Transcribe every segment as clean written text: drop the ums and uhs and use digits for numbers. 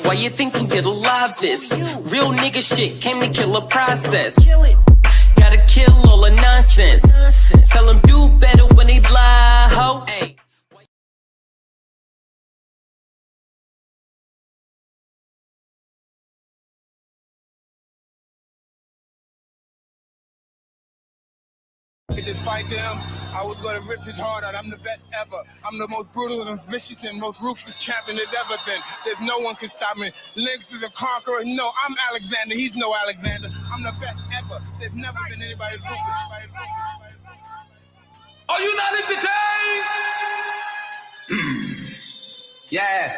Why you think you get alive this? Real nigga shit came to kill a process. Gotta kill all the nonsense. Tell them do better when they lie, ho. Ay. Despite them, I was gonna rip his heart out. I'm the best ever. I'm the most brutal and vicious and most ruthless champion there's ever been. There's no one can stop me. Lynx is a conqueror. No, I'm Alexander. He's no Alexander. I'm the best ever. There's never been anybody as ruthless. Are you not entertained? Yeah.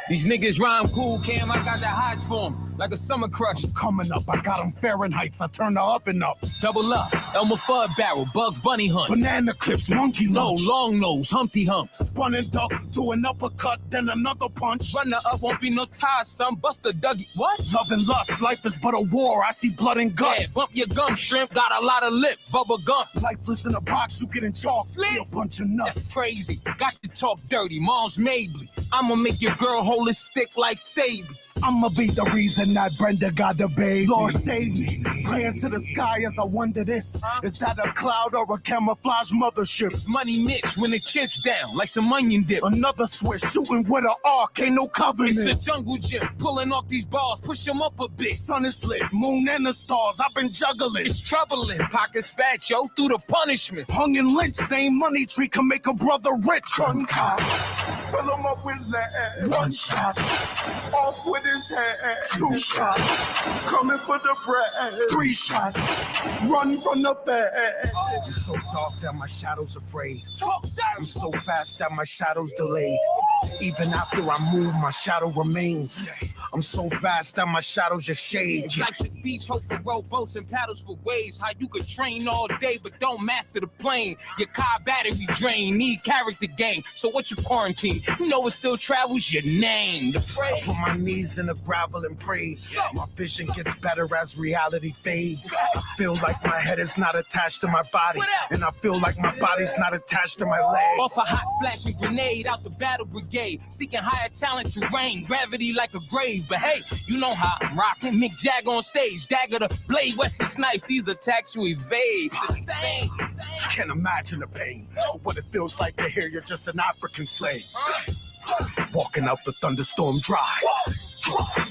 These niggas rhyme cool, Cam. I got that hot for 'em, like a summer crush. I'm coming up, I got them Fahrenheits, I turn the oven up. Double up, Elmer Fudd barrel, Bugs Bunny hunt. Banana clips, monkey lunch. No, long nose, Humpty Hump. Spun and duck, do an uppercut, then another punch. Runner up, won't be no tie, son. Bust a Dougie. What? Love and lust, life is but a war, I see blood and guts. Yeah, bump your gum, shrimp, got a lot of lip, bubble gum. Lifeless in a box, you getting chalk, be a bunch of nuts. That's crazy, got to talk dirty, mom's Mabley. I'ma make your girl hold a stick like Sabi. I'ma be the reason that Brenda got the baby. Lord save me. Praying to the sky as I wonder this. Is that a cloud or a camouflage mothership? It's Money Mitch when the chips down, like some onion dip. Another switch, shooting with an arc, ain't no covenant. It's a jungle gym, pulling off these bars, push them up a bit. Sun is lit, moon and the stars, I've been juggling. It's troubling, pockets fat, yo, through the punishment. Hung and lynch, same money tree can make a brother rich. Gun cop, fill him up with lead. One shot, off with his head. Two shots, coming for the bread. Three shots, run from the bed. I'm so dark that my shadow's afraid. I'm so fast that my shadow's delayed. Even after I move, my shadow remains. I'm so fast that my shadow's just shade. Life's a beach, hope for rowboats and paddles for waves. How you could train all day but don't master the plane. Your car battery drain, need character game. So what you quarantine? You know it still travels, your name. The phrase. I put my knees in the gravel and praise. My vision gets better as reality fades. I feel like my head is not attached to my body. And I feel like my body's not attached to my legs. Off a hot flashing grenade out the battle brigade. Seeking higher talent to reign. Gravity like a grave. But hey, you know how I'm rocking. Mick Jagger on stage. Dagger the blade, Wesley Snipes. These attacks you evade. It's the same. I can't imagine the pain. What it feels like to hear you're just an African slave. Walking out the thunderstorm dry.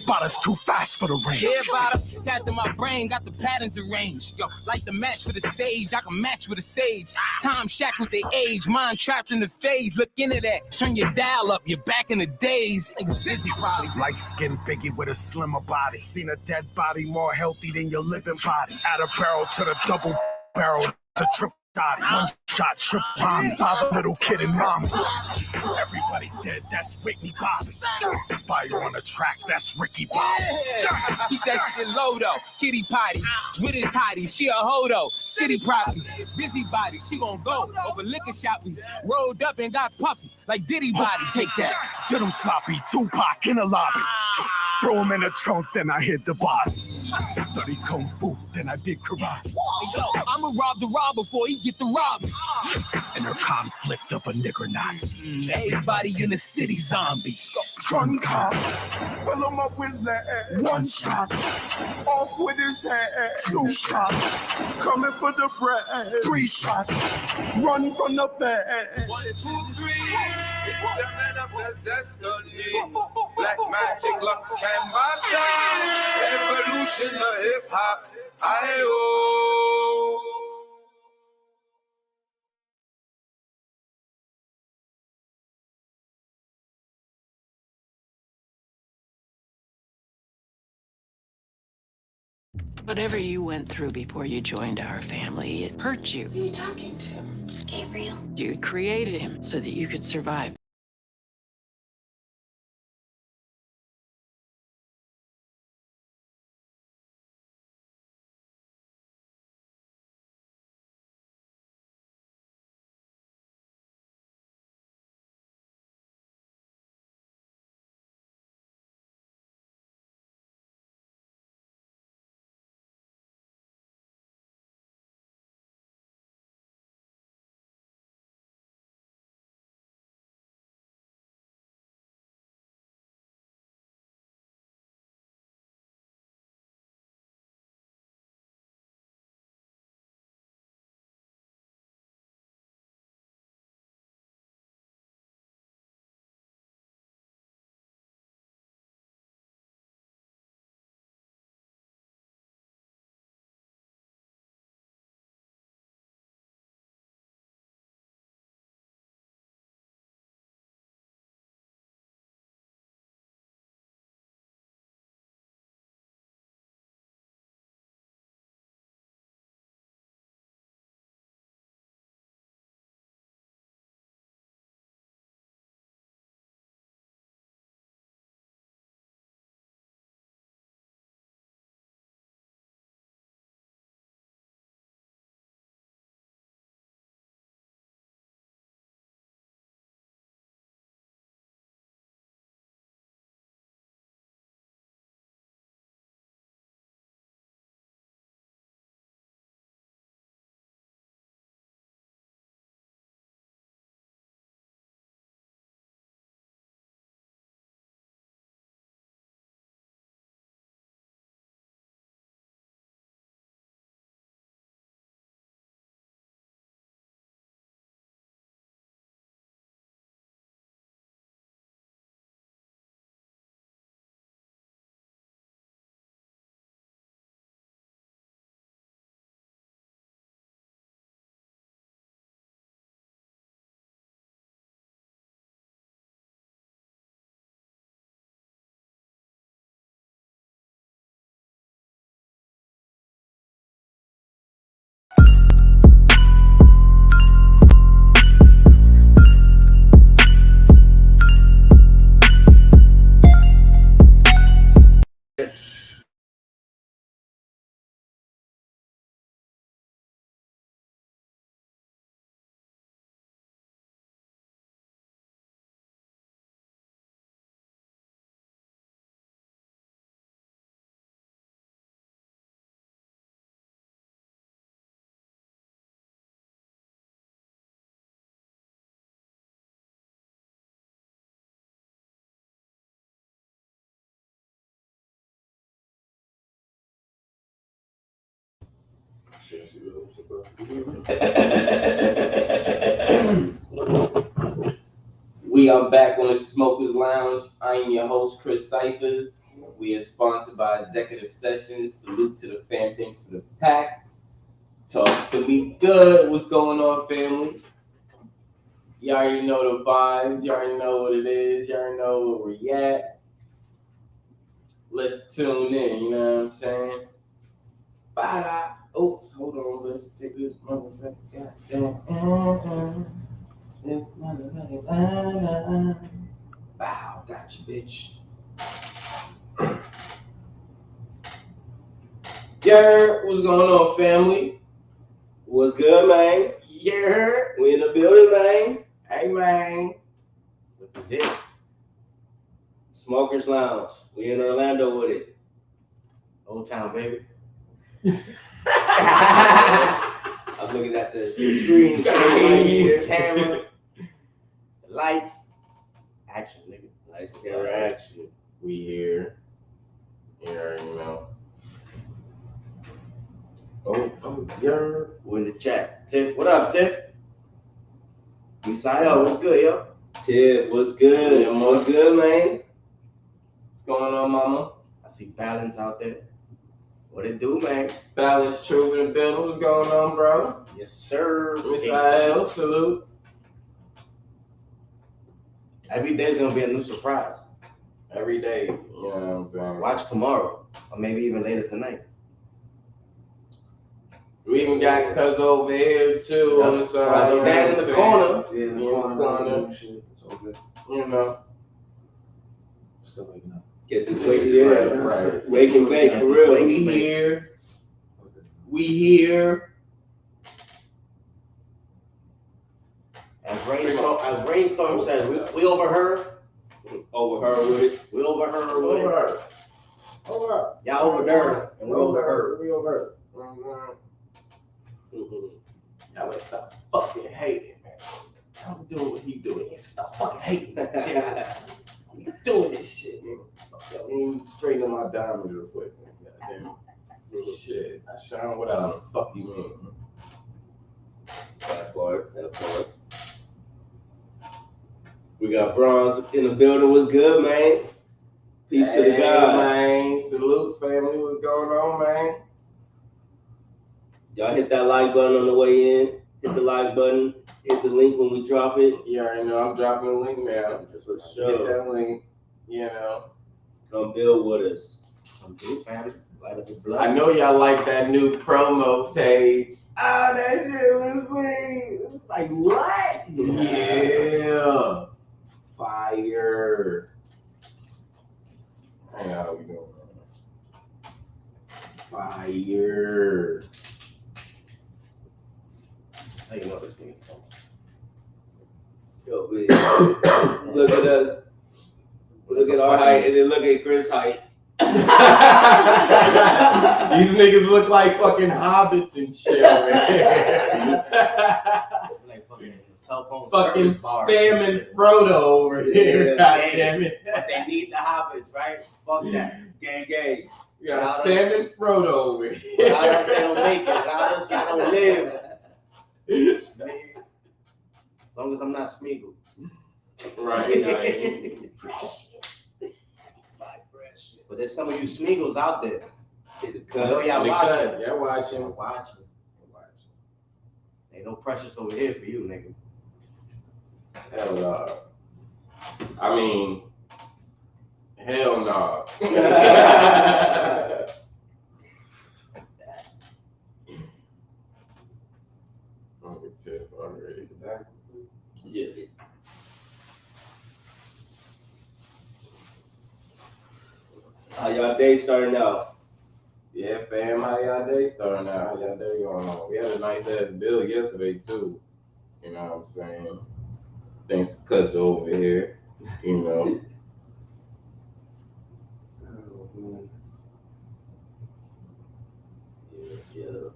Bottles too fast for the rain. Yeah, bottom, tapped in my brain, got the patterns arranged. Yo, like the match for the sage, I can match with a sage. Time shackled with their age, mind trapped in the phase. Look into that, turn your dial up, you're back in the days. Niggas busy probably. Light-skinned Biggie with a slimmer body. Seen a dead body more healthy than your living body. Add a barrel to the double barrel, the triple shot, one shot, trip bomb, father, little kid and mom. Everybody dead, that's Whitney Bobby. Fire on the track, that's Ricky Bobby. Keep that shit low though, kitty potty. With his hottie, she a hodo, city property. Busybody, she gon' go over liquor shopping. Rolled up and got puffy, like Diddy body. Take that. Get him sloppy, Tupac in the lobby. Throw him in the trunk, then I hit the body. Study kung fu, then I did karate. Hey, yo, I'ma rob the robber before he get the robbing. And her conflict of a nigger Nazi. Everybody in the city zombies. Gun cop, fill him up with lead. One shot, off with his head. Two shots, coming for the bread. Three shots, run from the bed. 1, 2, 3, it's the manifest destiny. Black magic lux Kambata. Evolution of hip hop. Aye-oh. Whatever you went through before you joined our family, it hurt you. Who are you talking to? Gabriel. You created him so that you could survive. We are back on the Smokers Lounge. I am your host, Chris Cyphers. We are sponsored by Executive Sessions. Salute to the fam. Thanks for the pack. Talk to me good. What's going on, family? You already know the vibes. You already know what it is. You already know where we at. Let's tune in. You know what I'm saying? Bye. Oops, hold on. Let's take this motherfucker. Goddamn. Wow, got you, bitch. Yeah, what's going on, family? What's good, man? Yeah, We in the building, man. hey, man. What is it? Smokers Lounge. We in Orlando with it. Old Town, baby. I'm looking at the screen, the camera, the lights. Action, nigga. Lights, camera, action. We here. You already know. Oh, yeah. We're in the chat. Tiff, what up, Tiff? Misael, what's good, yo? Tiff, what's good? Yeah, What's good, man? What's going on, mama? I see Balance out there. What it do, man? Balance True in the building. What's going on, bro? Yes, sir. Misael, salute. Every day's gonna be a new surprise. Every day, you know what I'm saying? Watch tomorrow, or maybe even later tonight. We even got Cuz over here, too, on the side. Cuz down in the corner. Yeah, in the corner. It's all good. You know. Still waking up. Get this Right. WakeyBakey, for real. We here. We here. As Rainstorm says, we overheard. Overheard with it. We overheard with it. Overheard. Y'all overheard, and we overheard. We overheard. Y'all better stop fucking hating, man. I'm doing what he doing. Stop fucking hating. You doing this shit, man. Let me straighten my diamond real quick, man. Goddamn. Shit. I shine without the fuck you mean. That part. We got Bronze in the building. What's good, man? Peace to the God. Man. Salute, family. What's going on, man? Y'all hit that like button on the way in. Hit the like button. Hit the link when we drop it. You already know I'm dropping a link now. For Hit sure. that link, you know. Come build with us. Come through, family. Light up the blood. I know y'all like that new promo page. Oh, that shit was sweet. Like, what? Yeah. Fire. Hey, how we doing? Fire. How you know this nigga? Yo, please. Look at us. Look at our height, and then look at Chris' height. These niggas look like fucking hobbits and shit, man. Like fucking cell phone Fucking service bars Sam and Frodo over here. Yeah, God damn it. But they need the hobbits, right? Fuck that. Gang. We got Sam and Frodo over here. Without us, they don't make it. Without us, y'all don't live. As long as I'm not Smeagol. Right. But there's some of you Smeagol's out there. I know y'all They watching. cut. Y'all watching. Ain't no precious over here for you, nigga. Hell no. I mean, hell no. Yeah. How y'all day starting out? Yeah, fam, how y'all day starting out? How y'all day going on? We had a nice ass bill yesterday too. You know what I'm saying? Thanks to Cuss over here. You know. Yeah.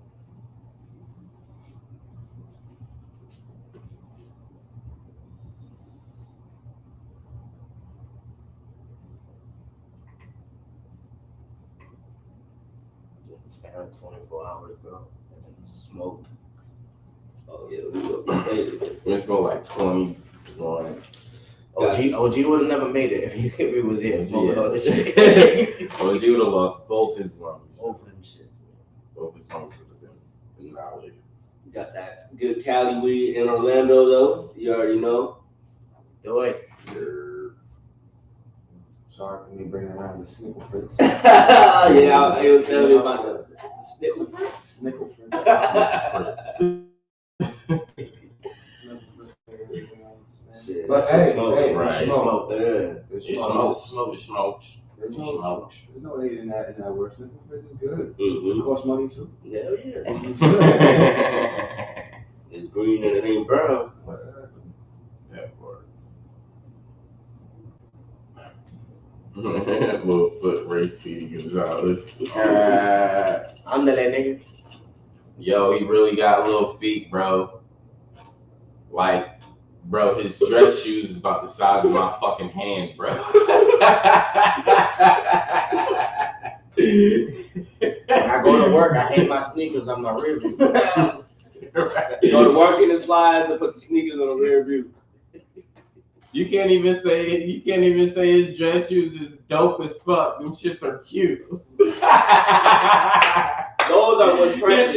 Span 24 hours ago. Smoke. Oh yeah, we smoke like 20 blunts. OG would have never made it if he was here smoking all this shit. OG would have lost both his lungs. Both of them shits. Both his lungs would have been annihilated. Got that good Cali weed in Orlando though. You already know. Do it. Sorry for me bringing around the snickle fritz. Yeah, he was telling me about the snickle fritz. Snickle fritz. Shit. But hey, right. Smoke. There's It smokes. There's no hate in that word. Snickle fritz is good. Mm-hmm. It costs money too. Hell yeah. It's green and it ain't brown. That part. Little foot race feeding Gonzalez. I'm the nigga. Yo, he really got little feet, bro. Like, bro, his dress shoes is about the size of my fucking hand, bro. When I go to work, I hate my sneakers on my rear view. Right. Go to work in the slides and put the sneakers on the rear view. You can't even say his dress shoes is dope as fuck. Them shits are cute. Those are what's precious.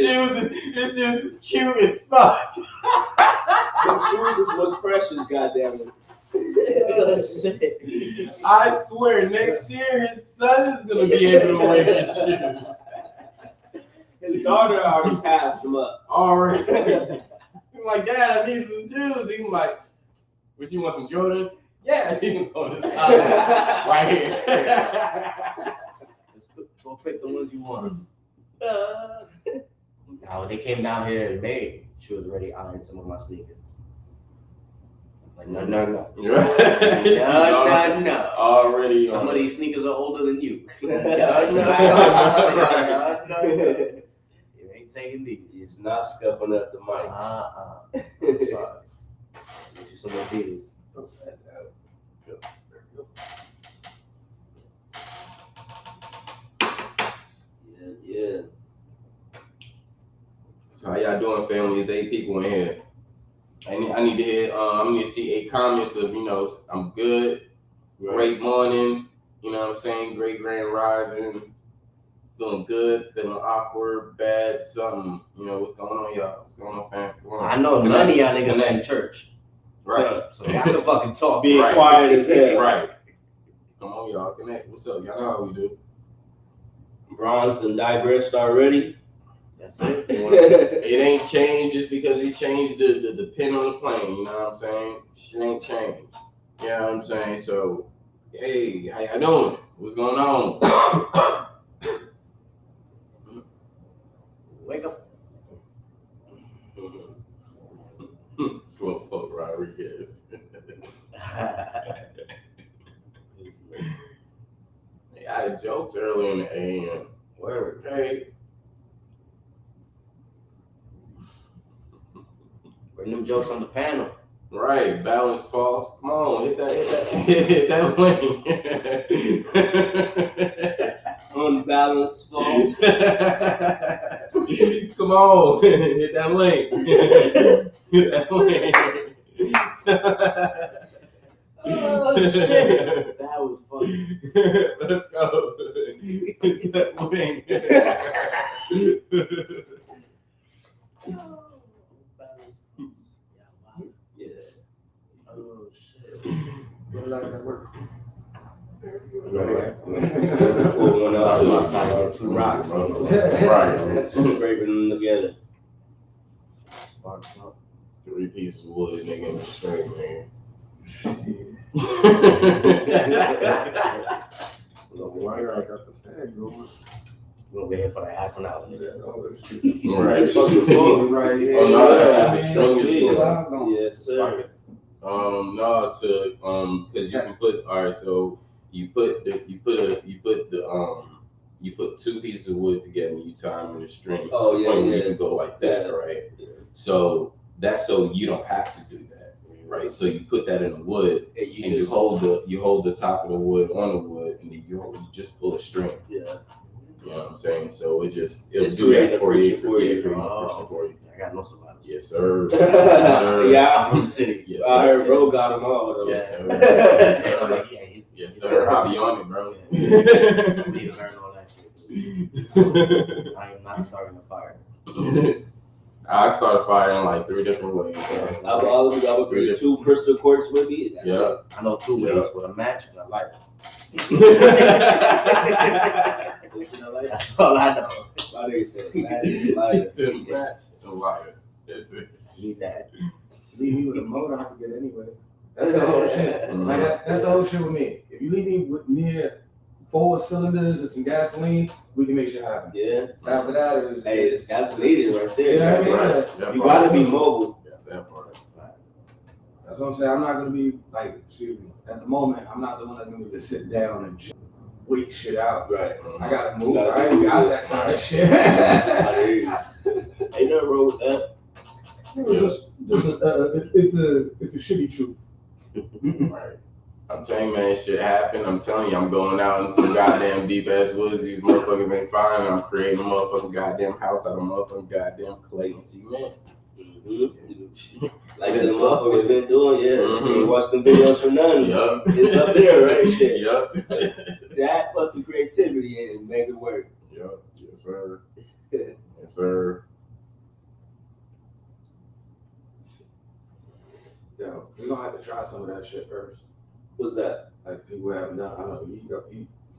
His shoes is cute as fuck. Them shoes is what's precious, goddammit. I swear, next year his son is gonna be able to wear his shoes. His daughter already passed him up. Already. He's like, Dad, I need some shoes. He's like, would you want some Jordans? Yeah, he can go to this house right here. Just go pick the ones you want. Now, when they came down here in May, she was already eyeing some of my sneakers. I was like, no. No. Already. Some of these sneakers are older than you. No. You ain't taking these. He's not scuffing up the mics. Sorry. Get you some of these. Yeah. So how y'all doing, family? There's 8 people in here. I need to hear. I need to see 8 comments of, I'm good, great morning. You know what I'm saying? Great grand rising. Feeling good, feeling awkward, bad, something. What's going on, y'all? What's going on, fam? I know none of y'all niggas in church. Right. So y'all can fucking talk. Being quiet as hell. Right. Come on, y'all. Connect. What's up? Y'all know how we do. Bronze done digressed already. That's it. It ain't changed just because he changed the pin on the plane. You know what I'm saying? Shit ain't changed. You know what I'm saying? So, hey, how y'all doing? What's going on? Wake up. Slowpoke Rodriguez. I had jokes earlier in the AM. Word. Hey. Bring them jokes on the panel. Right, balance false. Come on, hit that lane. Unbalanced false. Come on, hit that lane. Hit that lane. Oh shit! That was funny. Let's go. Hit that lane. Oh shit. Get a lot of that work. Right. Pull one out to my side, get 2 rocks. Right. Scraping them together. Sparks up. 3 pieces of wood, nigga, in the straight, man. Why I got the fan going? We're gonna be here for like half an hour. Nigga. Right. Right here. Oh, no, that's not the strongest one. Yes, sir. Because you can put, all right, so you put 2 pieces of wood together and you tie them in a string. Oh, So yeah, you yeah. can go like that, right? Yeah. So that's so you don't have to do that, right? So you put that in the wood and you hold the top of the wood on the wood and then you just pull a string. Yeah. You know what I'm saying? So it'll It's do creating that a for you. friction for you. For you. I got no survivors. Yes, sir. Yes, sir. Yeah. I'm from the city. Yes, I sir. heard bro got them all though. Yes, sir. Yes, sir. Like, yeah, Yes, sir. I'll be on it, bro. I need to learn all that shit. I am not starting a fire. I started firing like 3 different ways. I would bring 2 crystal quartz with me. That's Yeah. it. I know 2 ways with a match and a lighter. That's all I know. My nigga said match. A liar. That's it. Need that. Leave me with a motor, I can get anyway. That's the whole shit. Like that's the whole shit with me. If you leave me with near 4 cylinders and some gasoline, we can make shit happen. Yeah. After that, it's That's needed right there. You know what I mean? Right. Like, You gotta be mobile. Yeah, that part. that's what I'm saying. I'm not gonna be like, excuse me. At the moment, I'm not the one that's gonna be able to sit down and just wait shit out. Right. I gotta move. gotta I ain't got that kind of shit. I hear you. Ain't nothing wrong with that. It's a shitty truth. Right. I'm telling you, man, shit happened. I'm telling you, I'm going out in some goddamn deep ass woods. These motherfuckers ain't finding. I'm creating a motherfucking goddamn house out of motherfucking goddamn clay and cement. Like the motherfuckers been doing, yeah. Mhm. You ain't watched them videos for none. Yup. It's up there, right? Shit. Yup. That plus the creativity and make it work. Yup. Yes, sir. Yes, sir. Yo, we gonna have to try some of that shit first. What's that? Like people haven't done. I don't know.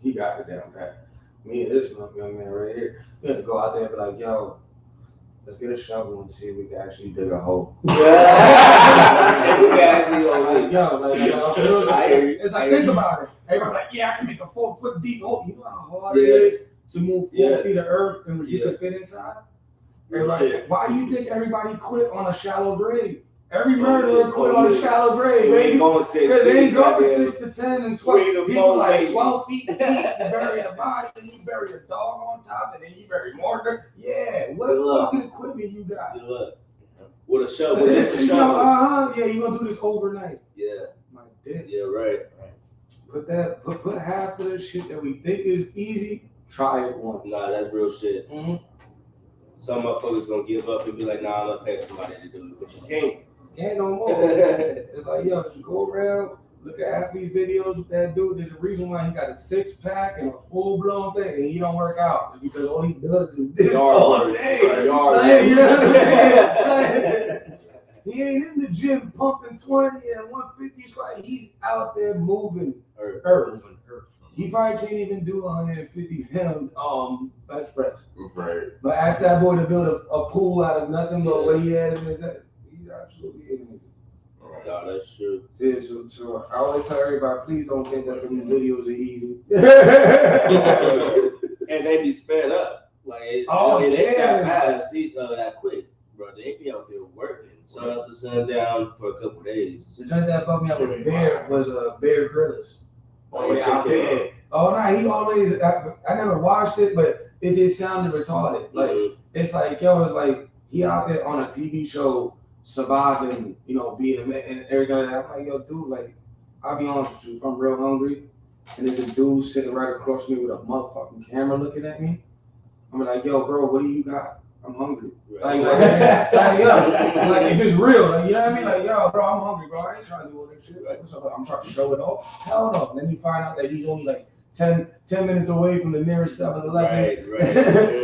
He got it down pat. Me and this young man right here, we have to go out there and be like, yo, let's get a shovel and see if we can actually dig a hole. It's like, think about it. Everybody's like, yeah, I can make a 4-foot deep hole. You know how hard it is to move 4 feet of earth and you can fit inside? Everybody, why do you think everybody quit on a shallow grave? Every murderer quit on a shallow grave, baby. They ain't going 6 to 10 and 12. People like 12 feet deep. You bury the body, and you bury a dog on top, and then you bury more. Yeah, what fucking equipment you got? With a shovel, just a shovel. Yeah, you gonna do this overnight? Yeah. My dick. Yeah, right. Put half of the shit that we think is easy. Try it once. Nah, that's real shit. Mm-hmm. Some motherfuckers gonna give up and be like, nah, I'm gonna pay somebody to do it. But you can't. Can't no more. It's like, yo, you go around, look at half these videos with that dude. There's a reason why he got a 6-pack and a full-blown thing, and he don't work out. It's because all he does is this all day. You know what I mean? He ain't in the gym pumping 20 and 150. It's like he's out there moving earth. He probably can't even do 150 pound bench press. Right. But ask that boy to build a pool out of nothing but what he had in his head. He's absolutely ignorant. No, that's true. So I always tell everybody, please don't think that the videos are easy. And they be sped up. Like, they got fast that quick, bro. They be out there working. Sun up to sundown for a couple days. The joint that bugged me out with Bear was Bear Grylls. Oh yeah, out there. Oh no, he always. I never watched it, but it just sounded retarded. Like it's like it's like he out there on a TV show surviving, being a man and everything like that. I'm like, yo, dude, like, I'll be honest with you, if I'm real hungry and there's a dude sitting right across me with a motherfucking camera looking at me, I'm like, yo, bro, what do you got? I'm hungry. Like, if it's real, like, you know what I mean? Like, yo, bro, I'm hungry, bro. I ain't trying to do all this shit. Like, I'm trying to show it off. Hell no. And then you find out that he's only like 10 minutes away from the nearest 7-Eleven. Right.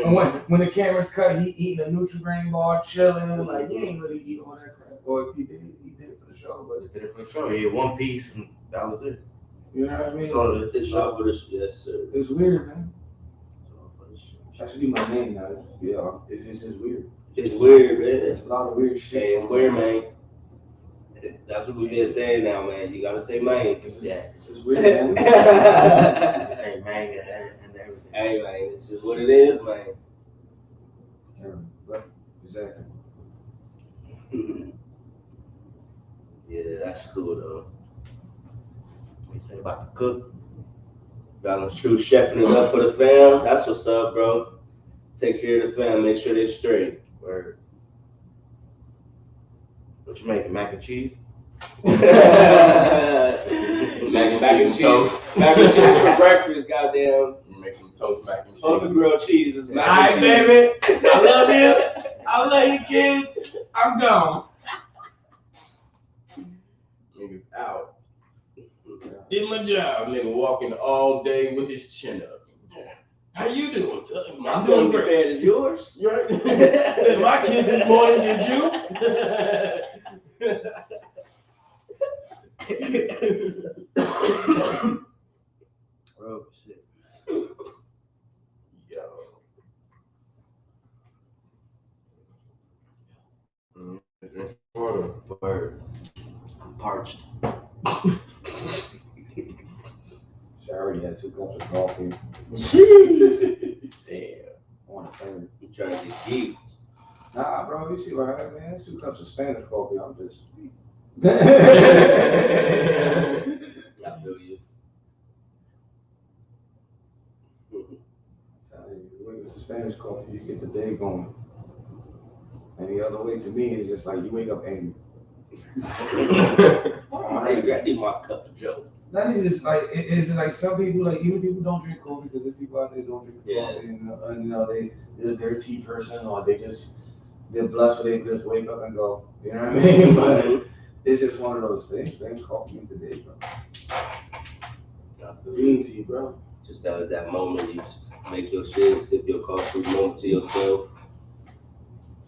And when the camera's cut, he eating a Nutri-Grain bar, chilling. Like, he ain't really eating all that crap. Or if he did it for the show. But He did it for the show. He had one piece, and that was it. You know what I mean? So Yes, sir. It's weird, man. That should be my name now. Yeah, it's just weird. It's weird, man. It's a lot of weird shit. Hey, it's weird, man. That's what we been saying now, man. You gotta say man. It's weird, man. You say man and everything. Hey, man, it's just what it is, man. It's terrible, but exactly. Yeah, that's cool, though. What you say about the cook? Balance True chefing it up for the fam. That's what's up, bro. Take care of the fam. Make sure they're straight. Word. What you making? Mac and cheese? Mac and cheese. Mac and cheese for breakfast, goddamn. make some toast mac and cheese. All the grilled cheese is mac All right, and cheese. baby. I love you. I love you, kid. I'm gone. Niggas out. Did my job. Nigga walking all day with his chin up. How you doing, son? I'm doing prepared as yours. Right? My kids is more than you. Oh shit. Yo. Word. I'm parched. She already had 2 cups of coffee. Damn. On the thing. You trying to get geeked. Nah, bro, you see what I have, man? It's 2 cups of Spanish coffee. I'm just. I feel you. With Spanish coffee, you get the day going. Any other way to me is just like you wake up angry. I need my cup of Joe. Not even just like it's just like some people, like even people don't drink coffee because there's people out there don't drink coffee, and you know they're a tea person or they're blessed where they just wake up and go. You know what I mean? But it's just one of those things. Coffee in today, bro. Green tea, bro. Just that moment you just make your shit, sip your coffee, moment to yourself.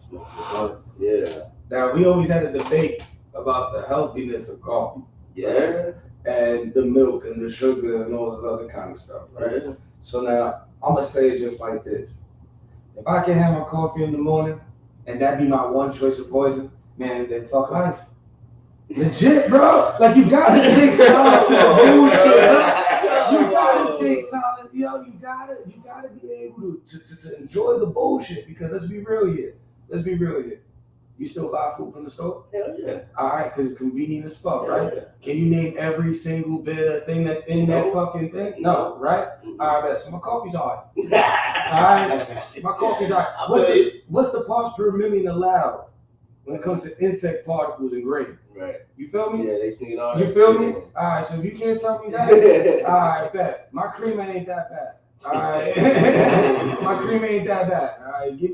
Smoke your blunt. Yeah. Now we always had a debate about the healthiness of coffee. Yeah. And the milk and the sugar and all this other kind of stuff, right? Yeah. So now I'm gonna say it just like this: if I can have my coffee in the morning and that be my one choice of poison, man, then fuck life. Legit, bro. Like you gotta take silence from bullshit. You gotta take silence, yo. You gotta be able to enjoy the bullshit because let's be real here. You still buy food from the store? Hell yeah. All right, because it's convenient as fuck, right? Yeah. Can you name every single bit of thing that's in that fucking thing? No, right? All right, so my coffee's all right. All right, my coffee's all right. What's the parts per million allowed when it comes to insect particles and grain? Right. You feel me? Yeah, they sneak all that. You feel me? All right, so if you can't tell me that, all right, bet. My cream ain't that bad. All right, my cream ain't that bad.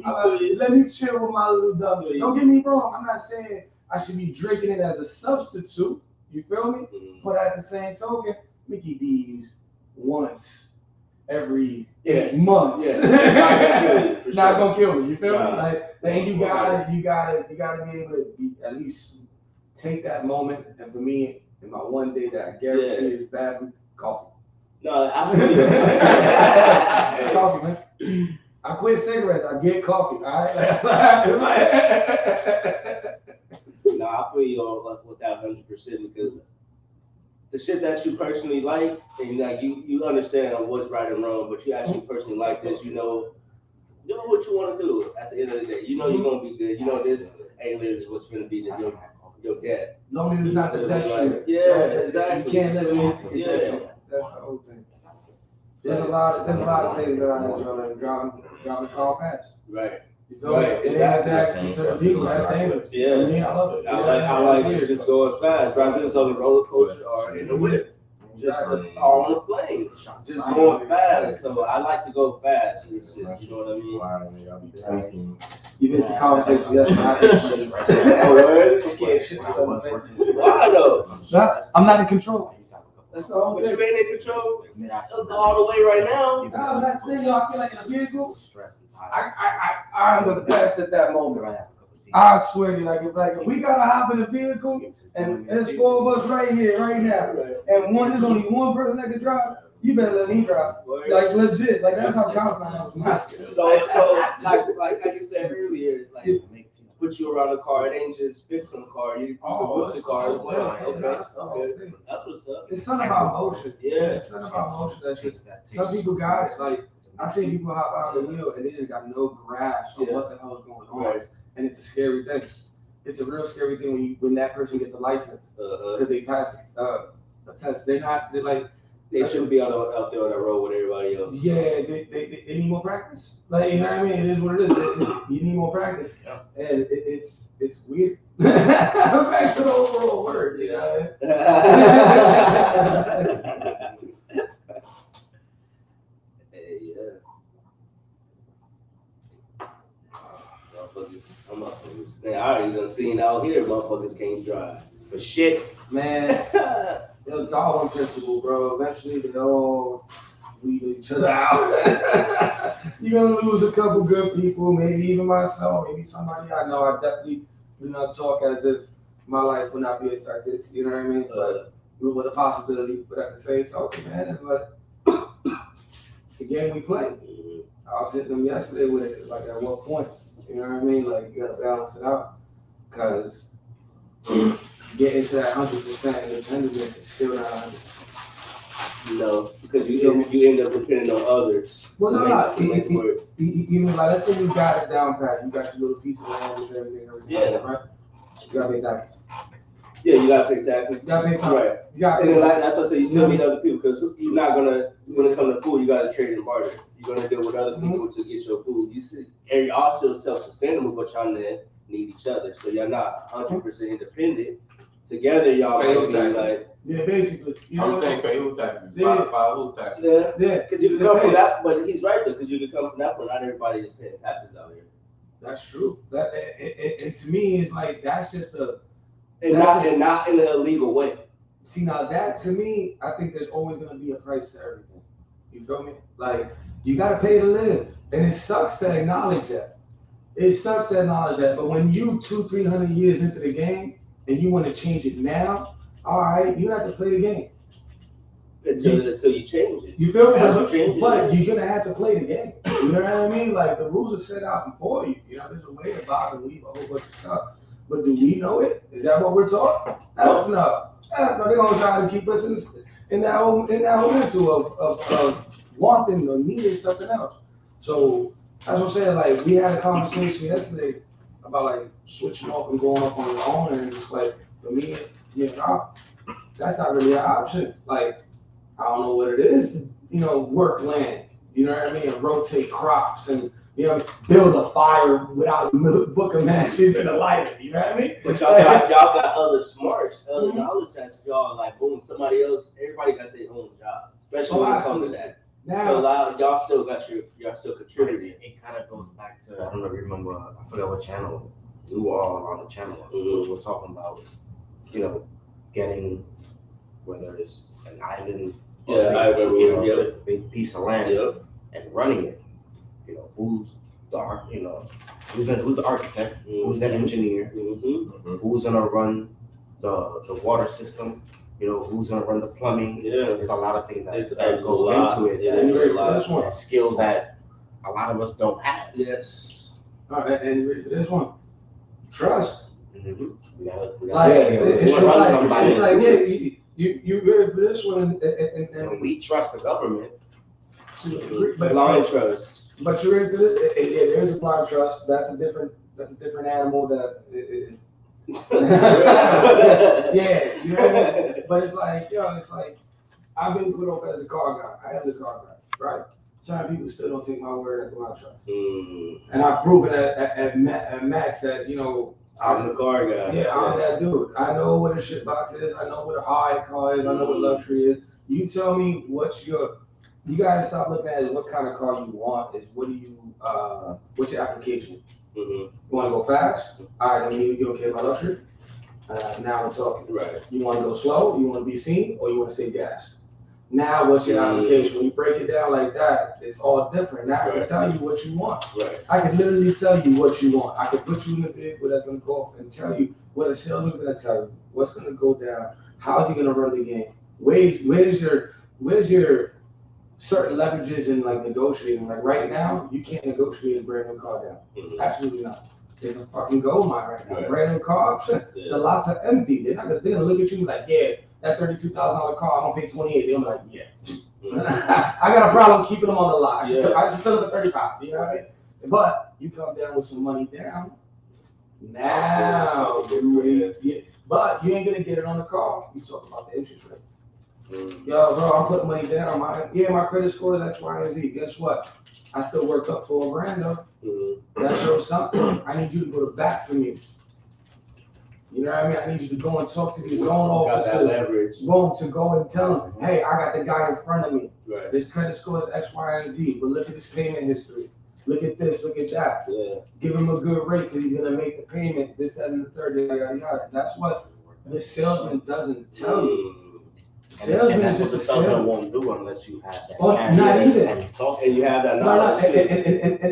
All right, let me chill with my little dummy. Don't get me wrong. I'm not saying I should be drinking it as a substitute. You feel me? Mm-hmm. But at the same token, Mickey D's once every 8 months. Yes. Not gonna kill me. You feel me? Like, and you gotta be able to at least take that moment. And for me, in my one day that I guarantee is bad, coffee. No, absolutely. Coffee, man. I quit cigarettes. I get coffee. All right, No, I feel you on with that 100% because the shit that you personally like, and like you understand what's right and wrong, but you actually personally like this, you know what you want to do at the end of the day. You know you're gonna be good. You know this alien is what's gonna be your dad. As long as it's not the detriment. Yeah, exactly. You can't let it into the detriment. That's the whole thing. There's a lot of things that I enjoy, like driving the car fast. Right. You feel me? It ain't exactly certain people. That's dangerous. Yeah. For me, I love it. I like it just going fast, rather than on the roller coaster or in the whip. Just on the plane, just going fast. So I like to go fast. You know what I mean? You missed the conversation yesterday. Why though? I'm not in control. That's all. But you ain't in control all the way right now. No, that's the thing. I feel like in a vehicle, I'm the best at that moment. I swear to you, like we gotta hop in a vehicle, and there's 4 of us right here, right now, and there's only one person that can drive. You better let me drive, like legit, like that's how confident I was. So like you said earlier, like put you around the car. It ain't just fixing the car. You put the car as well. Okay, that's what's up. It's something about motion. Yeah, it's something about motion that's just some people got it. Like I see people hop out of the wheel and they just got no grasp of what the hell is going on. Right. And it's a scary thing. It's a real scary thing when that person gets a license because they pass a test. They're like they shouldn't be out there on the road with everybody else. Yeah, they need more practice. Like you know what I mean? It is what it is. You need more practice, and it's weird. Back to the overall word, you know. rules. And I already done seen out here, motherfuckers can't drive for shit. Man, the Darwin principle, bro. Eventually, they all weed each other out. You're gonna lose a couple good people, maybe even myself, maybe somebody I know. I definitely do not talk as if my life will not be affected. You know what I mean? But with a possibility. But at the same token, man, it's like the game we play. I was hitting them yesterday with it, like at what point? You know what I mean? Like you gotta balance it out, cause getting to that 100% independence is still not 100. No, because you end up depending on others. Well, no, you mean like let's say you got it down pat, you got your little piece of land and everything, Yeah. right? You gotta pay taxes. Yeah, you gotta pay taxes. You gotta pay taxes. Right. You gotta and pay then that's what I say. You still need other people because you're not gonna when it comes to food, you gotta trade and barter. You're gonna deal with other people to get your food. You see, and y'all still self-sustainable, but y'all need each other. So you're not 100% independent. Together, y'all might be like. Yeah, basically. You know I'm saying pay who taxes. Yeah. Buy who taxes. Yeah. Because you can come from that, but he's right though. Because you can come from that point. Not everybody is paying taxes out here. That's true. That and to me, it's like that's just a. And not in an illegal way. See, now that to me, I think there's always gonna be a price to everything. You feel me? Like you gotta pay to live, and it sucks to acknowledge that. It sucks to acknowledge that. But when you 200-300 years into the game and you want to change it now, all right, you have to play the game. Until you change it. You feel me? But you're gonna have to play the game. You know what I mean? Like the rules are set out before you. You know, there's a way to buy and leave a whole bunch of stuff. But do we know it? Is that what we're taught? No. No, they're gonna try to keep us in that whole mental of wanting or needing something else. So that's what I'm saying. Like we had a conversation yesterday about like switching off and going off on your own, and it's like for me, that's not really an option. Like I don't know what it is to work land. You know what I mean? And rotate crops and. Build a fire without a book of matches and a lighter. You know what I mean? But y'all got other smarts, other knowledge that y'all like. Boom, somebody else. Everybody got their own job, especially when it comes to that. Now, so y'all still contributing. It kind of goes back to I don't know if you remember. I forgot what channel. We were all on the channel. We were talking about getting whether it's an island or a big piece of land and running it. Who's the architect? Who's the engineer? Who's gonna run the water system? Who's gonna run the plumbing? There's a lot of things that go into it. That skills that a lot of us don't have. Yes. All right, and ready for this one? Trust. We gotta it's like you ready for this one? And we trust the government. Blind trust. But you're ready for this? Yeah, there's a blind trust. That's a different animal. Yeah, you know what I mean? But it's like, it's like I've been put up as the car guy. I am the car guy, right? Certain people still don't take my word as blind trust. And I've proven at Max that I'm the car guy. Yeah, I'm that dude. I know what a shit box is. I know what a high car is. I know what luxury is. You tell me you gotta stop looking at what kind of car you want. Is what's your application? You want to go fast? All right, then you don't care about luxury. Now we're talking. Right. You want to go slow? You want to be seen, or you want to save gas? Now, what's your application? When you break it down like that, it's all different. Now I can tell you what you want. Right. I can literally tell you what you want. I can put you in a vehicle that's gonna go off and tell you what a salesman's gonna tell you, what's gonna go down, how's he gonna run the game, where's your certain leverages in like negotiating. Like right now, you can't negotiate a brand new car down. Absolutely not. There's a fucking gold mine right now. Brand new cars, the lots are empty. They're gonna look at you like, yeah, that $32,000 car, I'm gonna pay 28. They're like, yeah. I got a problem keeping them on the lot. I should sell it for 35. You know what I mean? But you come down with some money down. Now, but you ain't gonna get it on the car. You talk about the interest rate. Yo, bro, I'm putting money down. My credit score is X, Y, and Z. Guess what? I still work up for a grand though. That shows something. I need you to go to bat for me. You know what I mean? I need you to go and talk to these loan officers. To go and tell them, hey, I got the guy in front of me. Right. This credit score is X, Y, and Z, but look at his payment history. Look at this, look at that. Yeah. Give him a good rate because he's gonna make the payment, this, that, and the third, yada, yada, yada. That's what the salesman doesn't tell you. Salesman and is just the a salesman salesman. won't do unless you have that. Oh, not even. And you have that No, knowledge.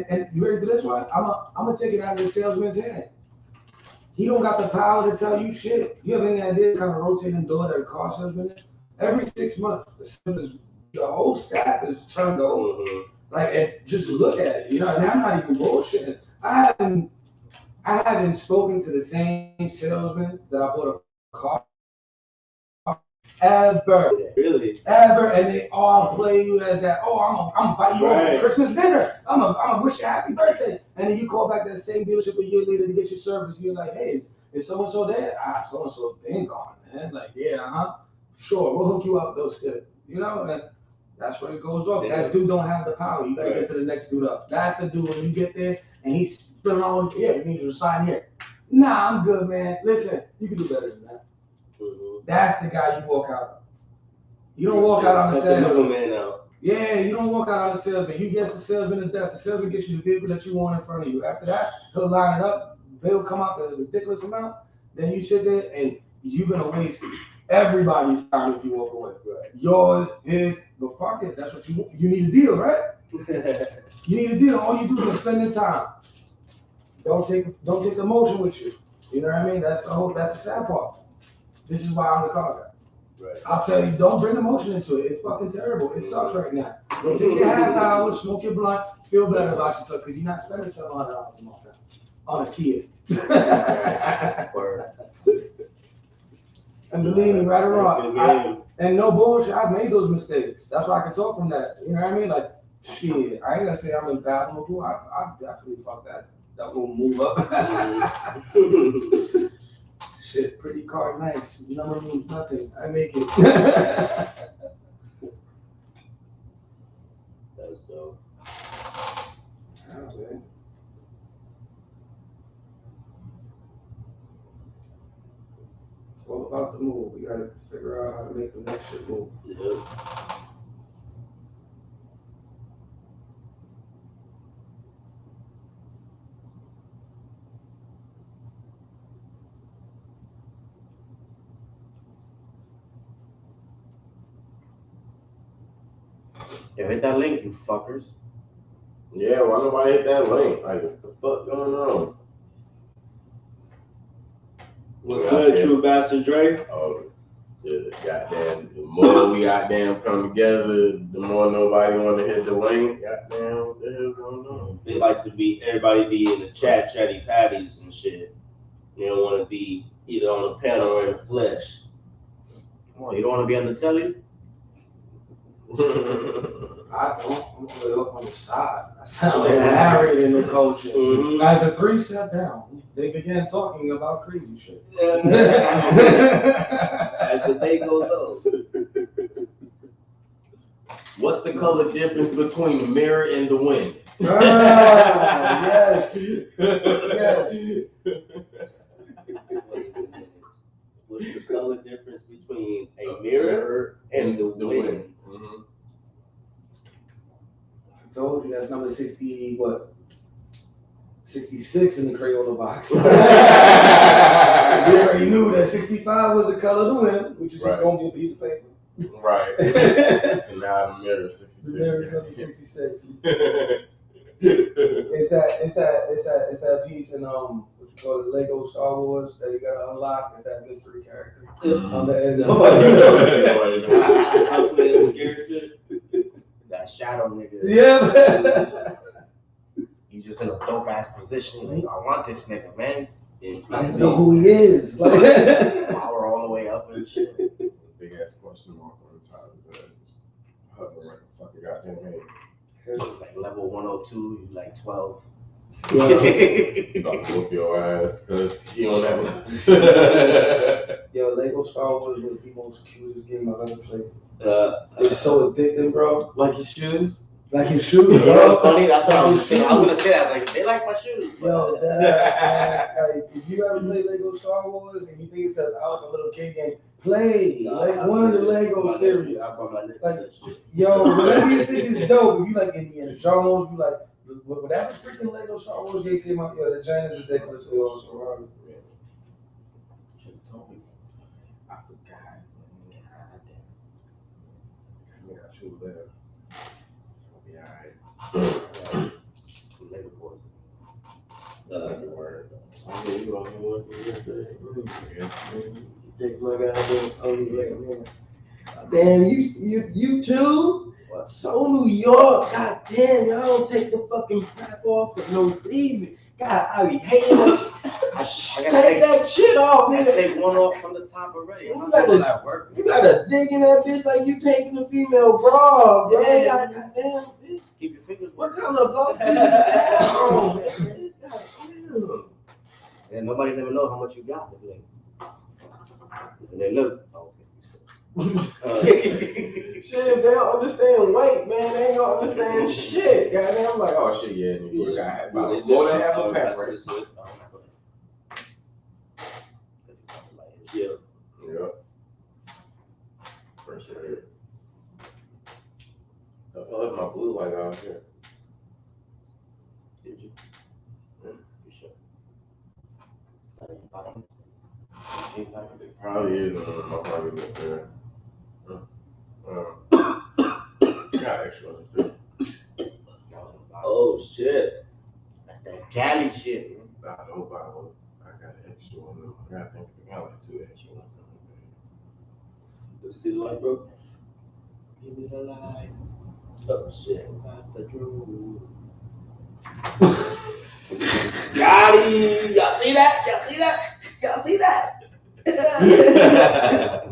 and you ready for this one? I'm gonna take it out of the salesman's hand. He don't got the power to tell you shit. You have any idea kind of rotating door that a car salesman is? Every 6 months, the whole staff is turned over. Like, and just look at it, you know. And I'm not even bullshitting. I haven't spoken to the same salesman that I bought a car ever. Really? Ever, and they all play you as that. Oh, I'm gonna buy you a Christmas dinner. I'm gonna wish you a happy birthday. And then you call back that same dealership a year later to get your service. You're like, hey, is so and so there? So and so been gone, man. Like, yeah, sure, we'll hook you up with those still. You know, and that's where it goes off. Yeah. That dude don't have the power. You gotta get to the next dude up. That's the dude when you get there and he's spilling all. Yeah, we need you to sign here. Nah, I'm good, man. Listen, you can do better than that. That's the guy you walk out. You don't walk out on the salesman. Yeah, you don't walk out on the salesman. You guess the salesman to death. The salesman gets you the vehicle that you want in front of you. After that, he'll line it up. They'll come out to a ridiculous amount. Then you sit there and you're gonna waste everybody's time if you walk away. Right. Yours, his, but fuck it. That's what you want. You need a deal, right? You need a deal. All you do is spend the time. Don't take emotion with you. You know what I mean? That's the sad part. This is why I'm the car guy. Right. I'll tell you, don't bring emotion into it. It's fucking terrible. It sucks right now. Go take your half hour, smoke your blunt, feel better about yourself because you're not spending $700 a month on a Kia. And believe me, right or wrong, and no bullshit, I've made those mistakes. That's why I can talk from that. You know what I mean? Like, shit, I ain't gonna say I'm invaluable. I definitely fuck that. That will move up. Shit, pretty car, nice. Number means nothing. I make it. That's dope. Okay. It's all about the move. We gotta figure out how to make the next shit move. Yeah. Yeah, hit that link, you fuckers. Yeah, why nobody hit that link? Like, what the fuck going on? What's good, True Bastard Dre? Oh, goddamn, the more we goddamn come together, the more nobody want to hit the link. Goddamn, what the hell's going on? They like to be, everybody be in the chatty patties and shit. You don't want to be either on the panel or in the flesh. Come on, you don't want to be on the telly? I don't. I'm gonna play off on the side. I sound like a narrator in this whole shit. As the three sat down, they began talking about crazy shit. As the day goes on. What's the color difference between the mirror and the wind? Yes. Yes. What's the color difference between a mirror and the wind? Mm-hmm. I told you that's number 60, what? 66 in the Crayola box. So we already knew that 65 was the color of the wind, which is just going to be a piece of paper. Right. So now the mirror 66. The mirror number 66. It's that piece in what you call it, Lego Star Wars that you gotta unlock. It's that mystery character on the end. That shadow nigga. Yeah. He's just in a dope ass position. Like, I want this nigga, man. I just know who he is. Like, power all the way up and shit. Big ass question mark on the top of that. Hovering right the fucking goddamn head. Like level 102, you like 12. Yeah. You about to whoop your ass because he on that. Yo, Lego Star Wars was the most cutest game I've ever played. It's so addicting, bro. Like your shoes? Like his shoes, bro. You know, funny. That's what I was saying. I was gonna say that. Like, they like my shoes. Yo, like, if you ever play Lego Star Wars and you think because I was a little kid game, play like one of the Lego series. Like, yo, whatever you think is dope. If you like Indiana Jones, you Whatever freaking Lego Star Wars game came out, yo, the giant is ridiculously awesome, Robert. Should have told me. I forgot. God damn. Yeah, I should have. It'll be alright. Some Lego boys. Word. I mean, you only want to yesterday. Yeah. You take my goddamn only Lego man. Damn, you too? What? So New York, god damn, y'all don't take the fucking crap off for no reason. God, I be hating that. Take that shit off, I nigga. take one off from the top already. You I'm gotta- not working. You gotta dig in that bitch like you painting a female bra, bro. Yeah. Goddamn, bitch. Keep your fingers What working. kind of love do you have? Goddamn. And nobody never know how much you got with Lego. And they look. Oh, Shit, if they don't understand weight, man, they ain't gonna understand shit. Goddamn, I'm like, oh shit, yeah, nigga, you got about more than half a pack, right? Yeah. For sure. I left my blue light out here. Did you? Yeah. You sure? It probably is my pocket up there. Got extra ones too. Oh shit. That's that Cali shit, man. Nah, no bottle. I got an extra one. I got like 2 extra ones. Let me see the light, bro. Give me the light. Oh shit. Pass the drew. Got him. Y'all see that? Y'all see that? Y'all see that?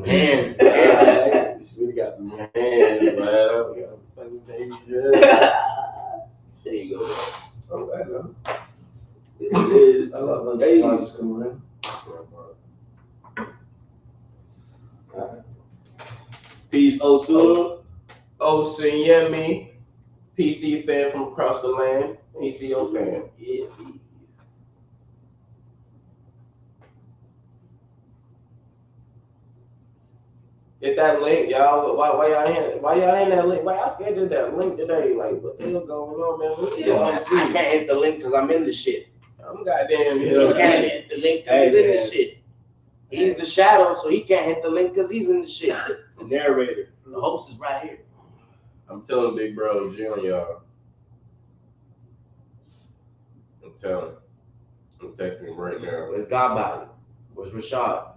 Man, This really got the hands, man. I got fucking baby shit. There you go. Oh, I love It is. I love when Hey. surprises come around. Peace, Osu. Oh, Yemi. Peace to your fan from across the land. Peace to your fan. Yeah. Get that link, y'all. Why y'all in that link? Why y'all scared of that link today? Like, what the hell going on, man? Look at yo, man, I OG. can't hit the link because I'm in the shit. I'm goddamn. He can't hit the link because he's in the shit. He's the shadow, so he can't hit the link because he's in the shit. The narrator. The host is right here. I'm telling Big Bro G on y'all. I'm telling. I'm texting him right now. Where's Godbody? Where's Rashad?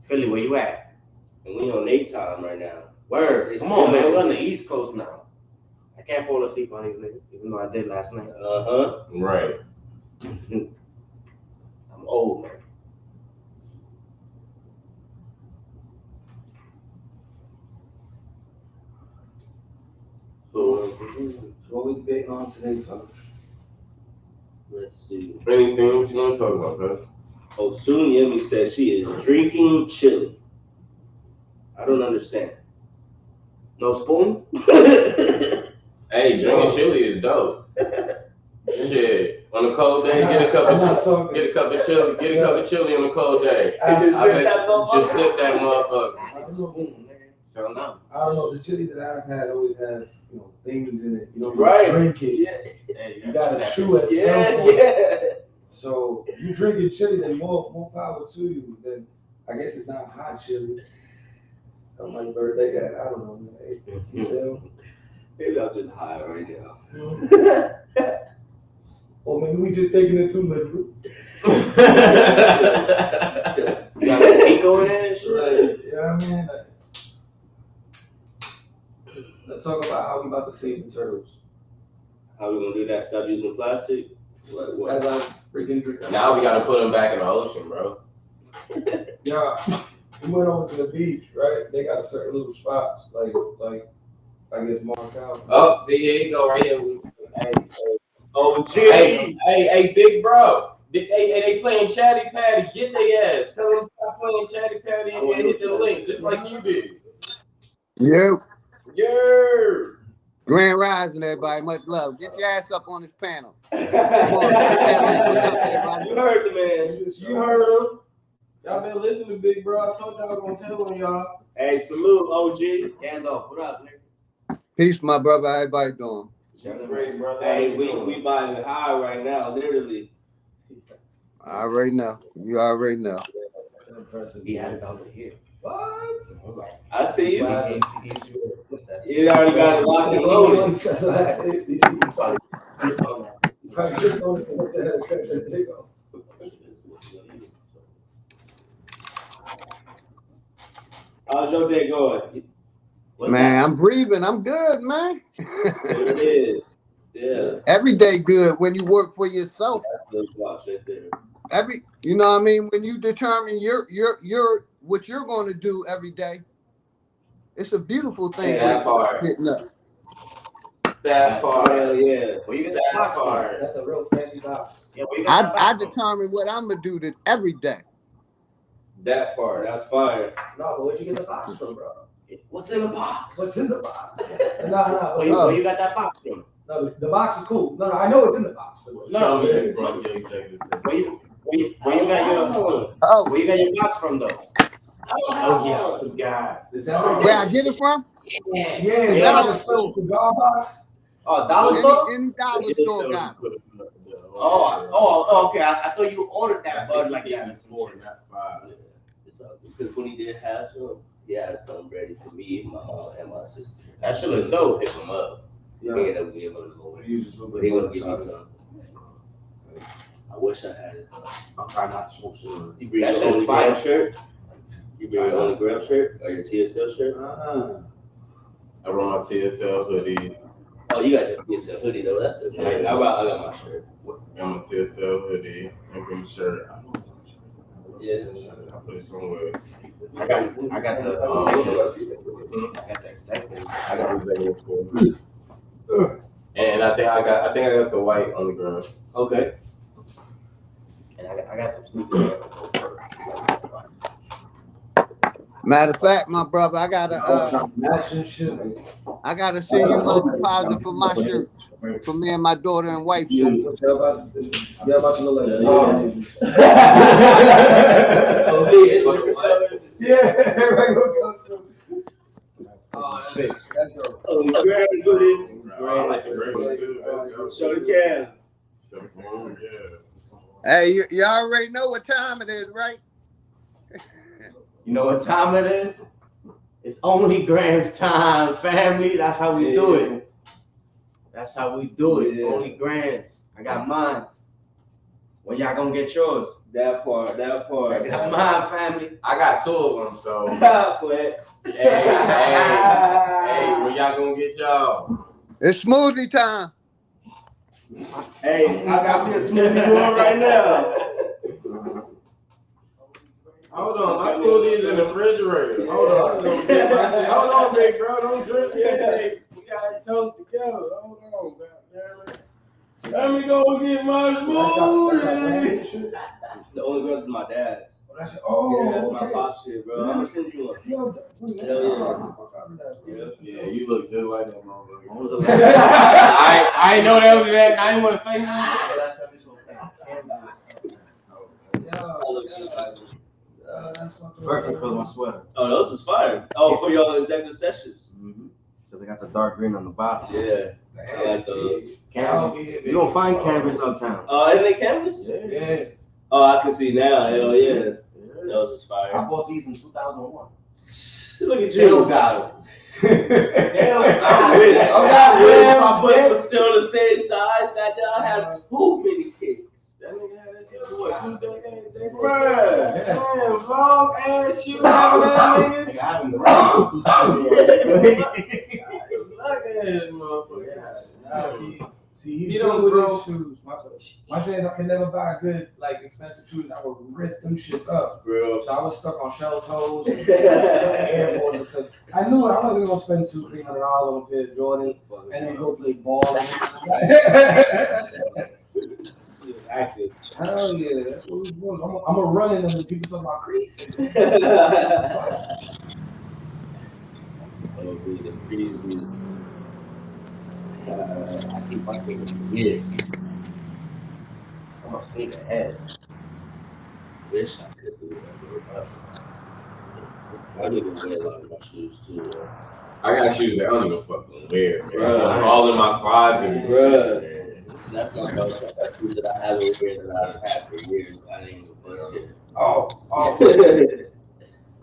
Philly, where you at? And we on Nate time right now. Word. Come on, man. We're on the East Coast now. I can't fall asleep on these niggas, even though I did last night. Uh-huh. Right. I'm old, man. So, What we debating on today, folks? let's see. Anything what you want to talk about, man? Osun Yemi says she is drinking chili. I don't understand. No spoon? Hey, drinking chili is dope. Shit. On a cold day, get a cup of chili. Get a cup of chili. Get a cup of chili on a cold day. Just I sip bet that you just motherfucker. sip that motherfucker. I need a spoon, nigga. Sound I don't know. The chili that I've had always had, things in it. You don't Right. drink it. Yeah. Hey, You gotta chew at some Yeah, point. yeah. So if you drinking chili, then more power to you. Then I guess it's not hot chili. On my birthday, I don't know. Man. You feel? Maybe I'm just high right now. Or maybe we just taking it too literal. You got a pico in it and shit? Right. You know what I mean? Let's talk about how we about to save the turtles. How we gonna do that? Stop using plastic? What? As I freaking drink. Now we gotta put them back in the ocean, bro. Yeah, we went over to the beach, right? They got a certain little spots, like I guess marked out. Oh, see, here you go, right here. OG. Hey, big bro. They playing Chatty Patty. Get their ass. Tell them stop playing Chatty Patty and hit the link, just like you did. Yep. Yeah. Grand Rising, everybody. Much love. Get your ass up on this panel. Come on, hit that link. What's up, everybody? You heard the man. You heard him. Y'all been listening to Big Bro. I told y'all I was gonna tell on y'all. Hey, salute, OG. Gandalf, what up, nigga? Peace, my brother. How everybody doing? Great, brother. Hey, we buying high right now, literally. I already know. You already know. He had it down to here. What? I see you. He You already got it locked and loaded. How's your day going? Man, I'm breathing. I'm good, man. There it is. Yeah. Every day good when you work for yourself. You know what I mean? When you determine your what you're going to do every day, it's a beautiful thing. That part. Getting up. That part. Hell yeah. Well, you get that part. That's a real fancy box. Yeah, well, you got I determine what I'm gonna do every day. That part. That's fire. No, but where'd you get the box from, bro? What's in the box? What's in the box? No. Where you got that box from? No, the box is cool. No, I know it's in the box. No, where you got your box from though? Oh yeah, God. Where I get it from? Yeah. Dollar store. Cigar box. Oh, dollar store? Any dollar store got it. Oh, okay. I thought you ordered that bud like that. Because when he did have some, he had some ready for me and my sister. That shit look dope. Pick him up. Yeah. He ended up giving him more. He gonna give me some. I wish I had it. I'm trying not to smoke shit. You bring your only grab shirt? You bring your only grab shirt or your TSL shirt? I run my TSL hoodie. Oh, you got your TSL hoodie though. That's it. I got my shirt. I'm a TSL hoodie. I'm a shirt. Yeah. I put it somewhere. I got the executive. I got the executive. And I think I got the white on the ground. Okay. And I got some sneakers. Matter of fact, my brother, I gotta send you my deposit for my shirts. For me and my daughter and wife shirts. Yeah, about your little Show the cam. Hey, you already know what time it is, right? You know what time it is? It's only Grams time, family. That's how we do it. That's how we do it. Only Grams. I got mine. When y'all gonna get yours? That part. I got mine, family. I got 2 of them, so. Flex. Hey, when y'all gonna get y'all? It's smoothie time. Hey, I got me a smoothie going right now. Hold on, my smoothie's in the refrigerator. Hold on, big bro, don't drink yet. We got it toast together. Hold on, man. Let me go get my smoothie. The only girls is my dad's. Yeah, that's my pop shit, bro. I'm gonna send you one. Yeah, you look just like that motherfucker. I didn't know that was that. I didn't want to say nothing. Perfect for my sweater. Oh, those is fire. Oh, for your executive sessions. Because I got the dark green on the bottom. Yeah, I like those. You don't find canvas uptown. Oh, isn't it canvas? Yeah. Oh, I can see now. Hell yeah. Those is fire. I bought these in 2001. Look at you. Still got them. Still got them. My butt was still the same size. That I have 2 mini kicks. That nigga had that shit for what? 2 days? Bruh. Damn, long ass shoes. Nigga, I haven't grown. Look at this motherfucker. See, he don't grow shoes. My friends, I can never buy good, like expensive shoes. I would rip them shits up, bro. So I was stuck on shell toes and Air Forces because I knew I wasn't gonna spend $200-300 on a pair of Jordans and then go play ball. Active. Hell yeah, that's what we doing. I'm a running and people talk about creasing. Oh, dude, the creases. I keep my fingers for years. I'm gonna sneak ahead. Wish I could do that, bro. I need to wear a lot of my shoes too. I got shoes that I don't even fucking wear, man. All in my closet and shit, man. That's my thoughts. I got shoes that I haven't worn that I've had for years. I didn't even fuck shit.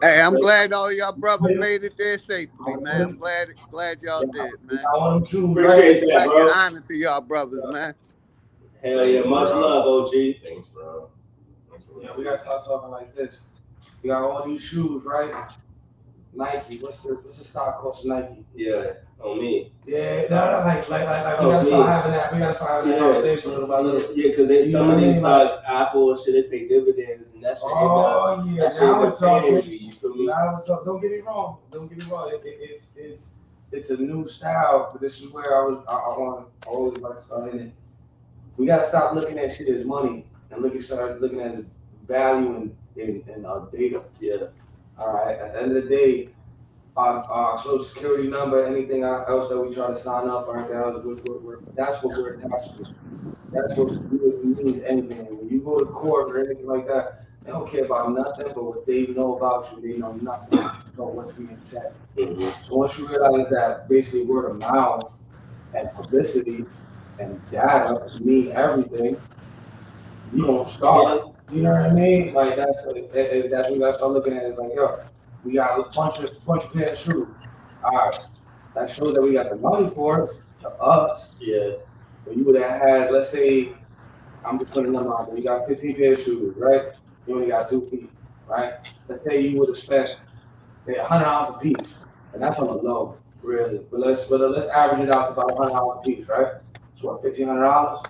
Hey, I'm glad all y'all brothers made it there safely, man. I'm glad y'all did, man. Appreciate that, bro. Honor to y'all brothers, man. Hell yeah, much love, OG. Thanks, bro. Yeah, we gotta start talking like this. We got all these shoes, right? Nike. What's the stock cost of Nike? Yeah, on me. Yeah, like we gotta start having that. We gotta start having that conversation little by little. Yeah, because some of these stocks, Apple and shit, they pay dividends and that shit. Oh yeah, now we're talking. You feel me? Now we're talking. Don't get me wrong. It's a new style, but this is where I always like to start in it. We gotta stop looking at shit as money and start looking at the value in data. Yeah. All right. At the end of the day, our social security number, anything else that we try to sign up or anything else, that's what we're attached to. That's what means anything. When you go to court or anything like that, they don't care about nothing but what they know about you. They know nothing about what's being said. Mm-hmm. So once you realize that basically word of mouth and publicity and data mean everything, you don't start. You know what I mean? Like that's what we gotta start looking at. Is like, yo, we got a bunch of pair of shoes. All right, that shows that we got the money for it to us. Yeah. But you would have had, let's say, I'm just putting them out there. You got 15 pair of shoes, right? You only got 2 feet, right? Let's say you would have spent $100 a piece, and that's on the low, really. But let's average it out to about $100 a piece, right? So what, $1,500?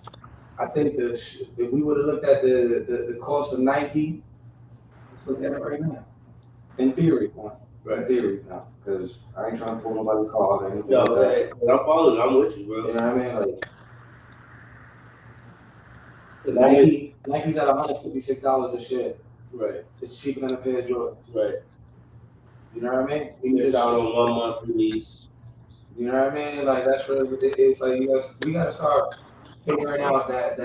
I think if we would have looked at the cost of Nike, let's look at it right now. In theory, Right. In theory now, because I ain't trying to pull nobody's car or anything. No, like that. I'm following. I'm with you, bro. You know what I mean? Like Nike's at $156 a share. Right. It's cheaper than a pair of Jordans. Right. You know what I mean? We miss out on 1 month release. You know what I mean? Like that's what it's like. We gotta start figuring out that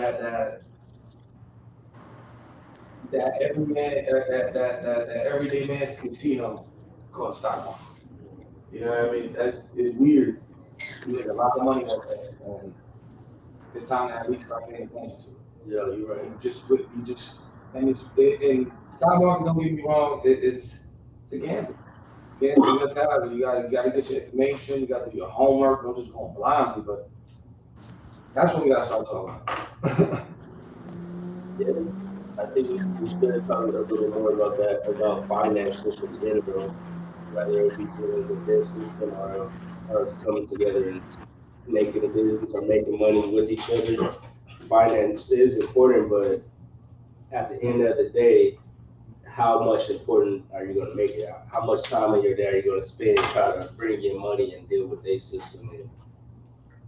every man, that everyday man's casino called stock market. You know what I mean? That is weird. You make a lot of money off that, and it's time to at least start paying attention to it. Yeah, you're right. And stock market, don't get me wrong, it's a gamble. Gambling mentality. You gotta get your information. You gotta do your homework. Don't just go blindly, but that's what we gotta start talking about. Yeah, I think we should talk a little more about that, about finances in general, whether it be doing the business or us coming together and making a business or making money with each other. Finance is important, but at the end of the day, how much important are you going to make it? How much time of your day are you going to spend trying to bring in money and deal with their system?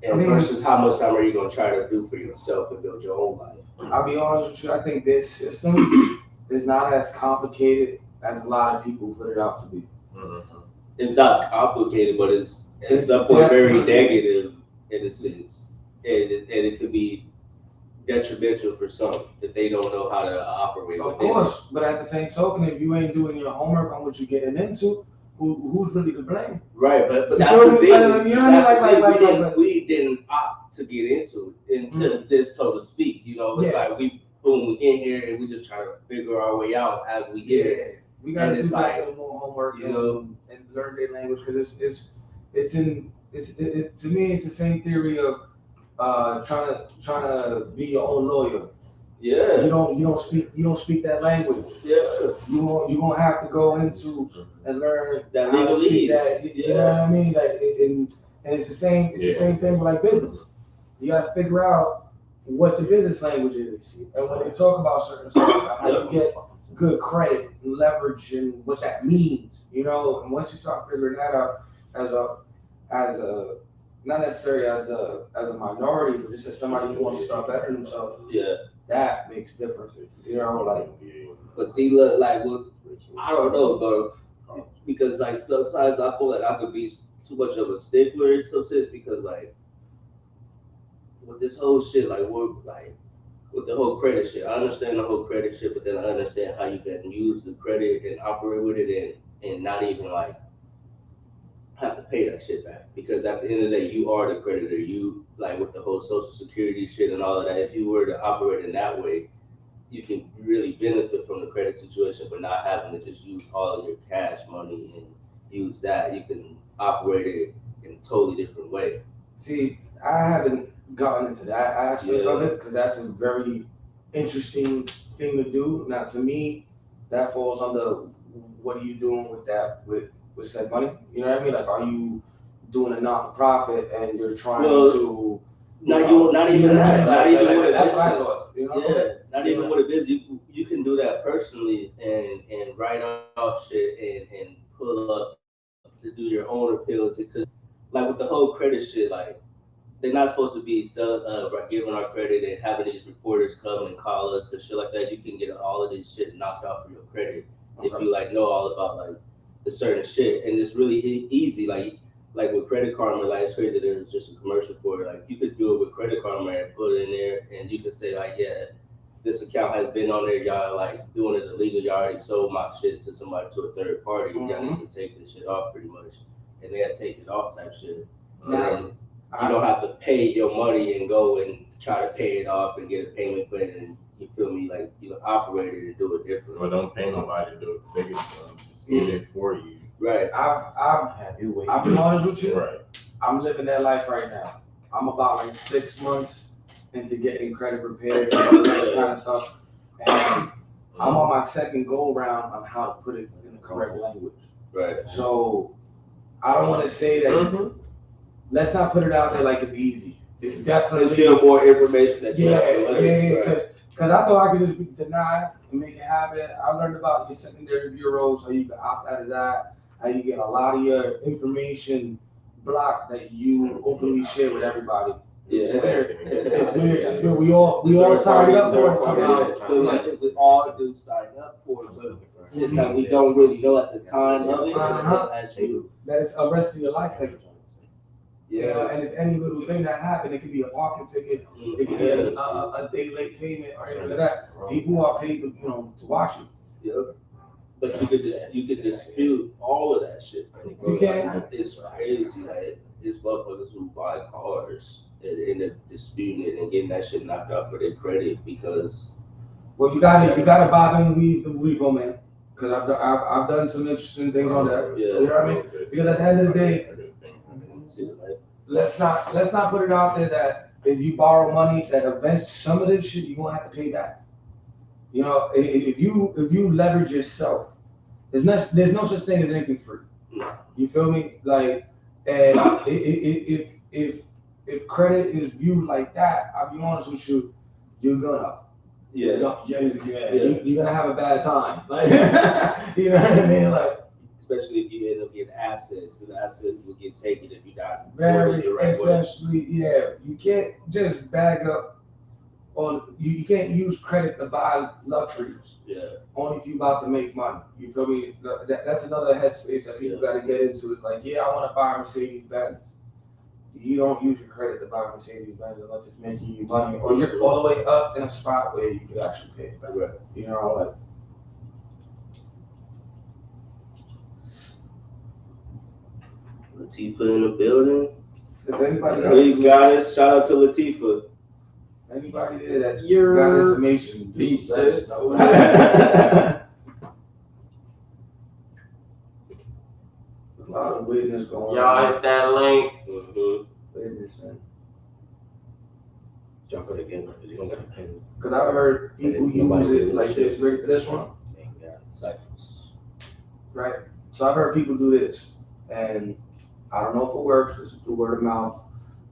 And versus how much time are you going to try to do for yourself and build your own life? I'll be honest with you, I think this system is not as complicated as a lot of people put it out to be. Mm-hmm. It's not complicated, but it's up or very negative in a sense. And it could be detrimental for some if they don't know how to operate. Of course, but at the same token, if you ain't doing your homework on what you're getting into, who's really to blame? Right, but that's the thing. We didn't opt to get into this, so to speak. You know, it's like we in here and we just try to figure our way out as we get it. We gotta do like more homework, you know, and learn their language because to me it's the same theory of trying to be your own lawyer. Yeah. You don't speak that language. Yeah. You gonna have to go into and learn that how to speak legalese. that. You know what I mean? Like and it's the same. It's the same thing with like business. You gotta figure out what the business language is, and when they talk about certain stuff, how you get good credit and leverage and what that means. You know, and once you start figuring that out as a not necessarily as a minority, but just as somebody who wants to start bettering themselves. Yeah. That makes a difference. You know, like. But see, look, like, well, I don't know, bro, because like sometimes I feel like I could be too much of a stickler in some sense because like with this whole shit, like with the whole credit shit, I understand the whole credit shit, but then I understand how you can use the credit and operate with it and not even like have to pay that shit back, because at the end of the day, you are the creditor. You, like with the whole Social Security shit and all of that, if you were to operate in that way, you can really benefit from the credit situation, but not having to just use all of your cash money and use that. You can operate it in a totally different way. See, I haven't gotten into that aspect of it because that's a very interesting thing to do. Now, to me, that falls under what are you doing with that with said money? You know what I mean? Like, are you doing a non-for-profit and you're trying to not even with a business. You know? Not even with a business. You can do that personally and write off shit and pull up to do your own appeals, because like with the whole credit shit, like they're not supposed to be giving our credit and having these reporters come and call us and shit like that. You can get all of this shit knocked off of your credit if you like know all about like the certain shit, and it's really easy. Like with Credit Karma, like it's crazy. There's just a commercial for it. Like you could do it with Credit Karma and put it in there, and you can say like, yeah, this account has been on there. Y'all like doing it illegal. Y'all already sold my shit to somebody, to a third party. Y'all need to take this shit off pretty much, and they had to take it off type shit. And you don't have to pay your money and go and try to pay it off and get a payment plan, and you feel me, like you operate it and do it differently. Well, don't pay nobody to do it. They can just get it for you. Right. I've been honest with you. Right. I'm living that life right now. I'm about like 6 months into getting credit repaired and all that kind of stuff, and I'm on my second go round on how to put it in the correct language. Right. So I don't want to say that. Let's not put it out there like it's easy. It's definitely there's still more information that you have to learn. Because I thought I could just deny and make it happen. I learned about your secondary bureaus, how you can opt out of that, how you get a lot of your information blocked that you openly share with everybody. Yeah, it's weird. It's weird. We all signed up for it somehow. I think we all do sign up for it, but it's like we don't really know at the time of it. That is a rest of your life. Yeah, you know, and it's any little thing that happened. It could be a parking ticket, it could be a day late payment or anything like that. People are paid to watch it. Yeah. But you could dispute all of that shit. You can. It's crazy. Like it's motherfuckers who buy cars and end up disputing it and getting that shit knocked off for their credit because. Well, you gotta bob and weave the repo, man. Because I've done some interesting things on that. Yeah. You know what I mean? Because at the end of the day, let's not put it out there that if you borrow money, that eventually some of this shit you're gonna have to pay back. You know, if you leverage yourself, there's no such thing as anything free. You feel me? Like, and if credit is viewed like that, I'll be honest with you, you're gonna. You're gonna have a bad time. Like, you know what I mean? Like, especially if you end up getting assets, and the assets will get taken if you not very especially way. You can't just bag up on you can't use credit to buy luxuries. Yeah. Only if you about to make money. You feel me? That's another headspace that people got to get into. It's like, yeah, I want to buy a Mercedes Benz. You don't use your credit to buy a Mercedes Benz unless it's making you money, or you're all the way up in a spot where you could actually pay it back. Right. You know, like. Latifah in the building. If anybody please guys, shout out to Latifah. Anybody there that got information, please let us know. There's a lot of weirdness going on. Y'all hit that link. Weirdness, man. Jump it again because you don't got a pen. Because I've heard people use it like this. Ready for this one? Cyphers. Right. So I've heard people do this, and I don't know if it works because it's through word of mouth.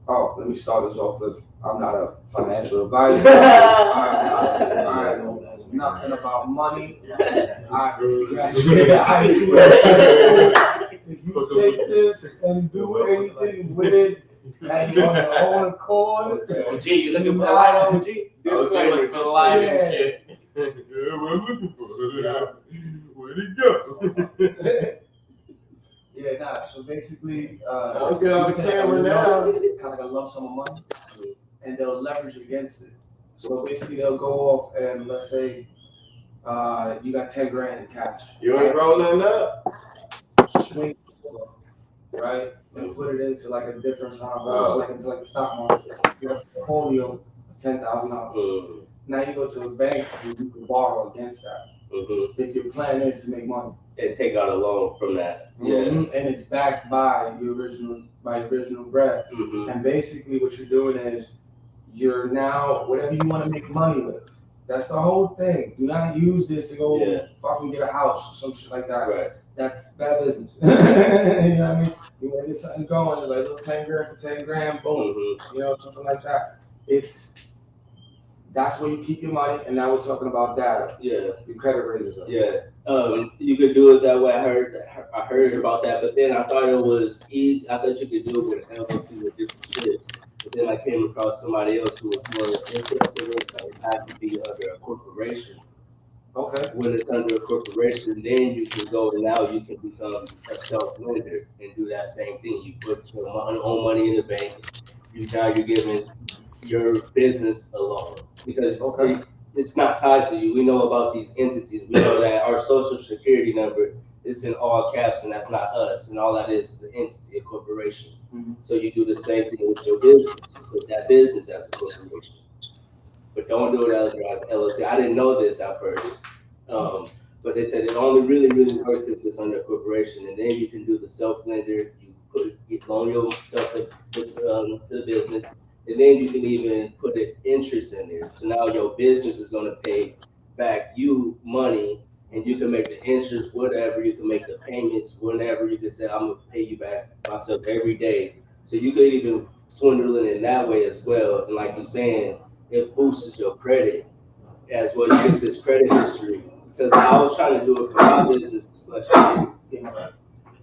Oh, let me start this off with, I'm not a financial advisor. I know nothing about money. I graduated high school. If you take this and do anything with it, and you're on your own accord. OG, you looking for the light, OG? OG looking for the light and shit. Yeah, what I'm looking for. Where'd it go? Yeah, nah. So basically, I'll get on the camera now. Kind of like a lump sum of money, and they'll leverage against it. So basically, they'll go off and let's say you got 10 grand in cash. You ain't rolling up. Swing right, and put it into like a different kind of so like into like the stock market. You have a portfolio of $10,000. Now you go to a bank and you can borrow against that. If your plan is to make money. And take out a loan from that. Yeah. And it's backed by your original bread. And basically what you're doing is you're now whatever you want to make money with. That's the whole thing. Do not use this to go fucking get a house or some shit like that. Right. That's bad business. You know what I mean? You want to get something going, like a little 10 grand for 10 grand, boom. You know, something like that. That's where you keep your money, and now we're talking about data. Yeah. Your credit ratings. Yeah. You could do it that way. I heard about that, but then I thought it was easy. I thought you could do it with an LLC with different shit. But then I came across somebody else who was more interested in it, so it had to be under a corporation. Okay. When it's under a corporation, then you can go and now you can become a self-lender and do that same thing. You put your own money in the bank. You're giving your business a loan because it's not tied to you. We know about these entities. We know that our social security number is in all caps, and that's not us. And all that is an entity, a corporation. So you do the same thing with your business. You put that business as a corporation. But don't do it as LLC. I didn't know this at first. But they said it only really works if it's under a corporation. And then you can do the self-lender. You loan yourself to the business. And then you can even put an interest in there. So now your business is going to pay back you money, and you can make the interest, whatever. You can make the payments, whenever. You can say, I'm going to pay you back myself every day. So you could even swindle it in that way as well. And like you're saying, it boosts your credit as well. You get this credit history. Because I was trying to do it for my business.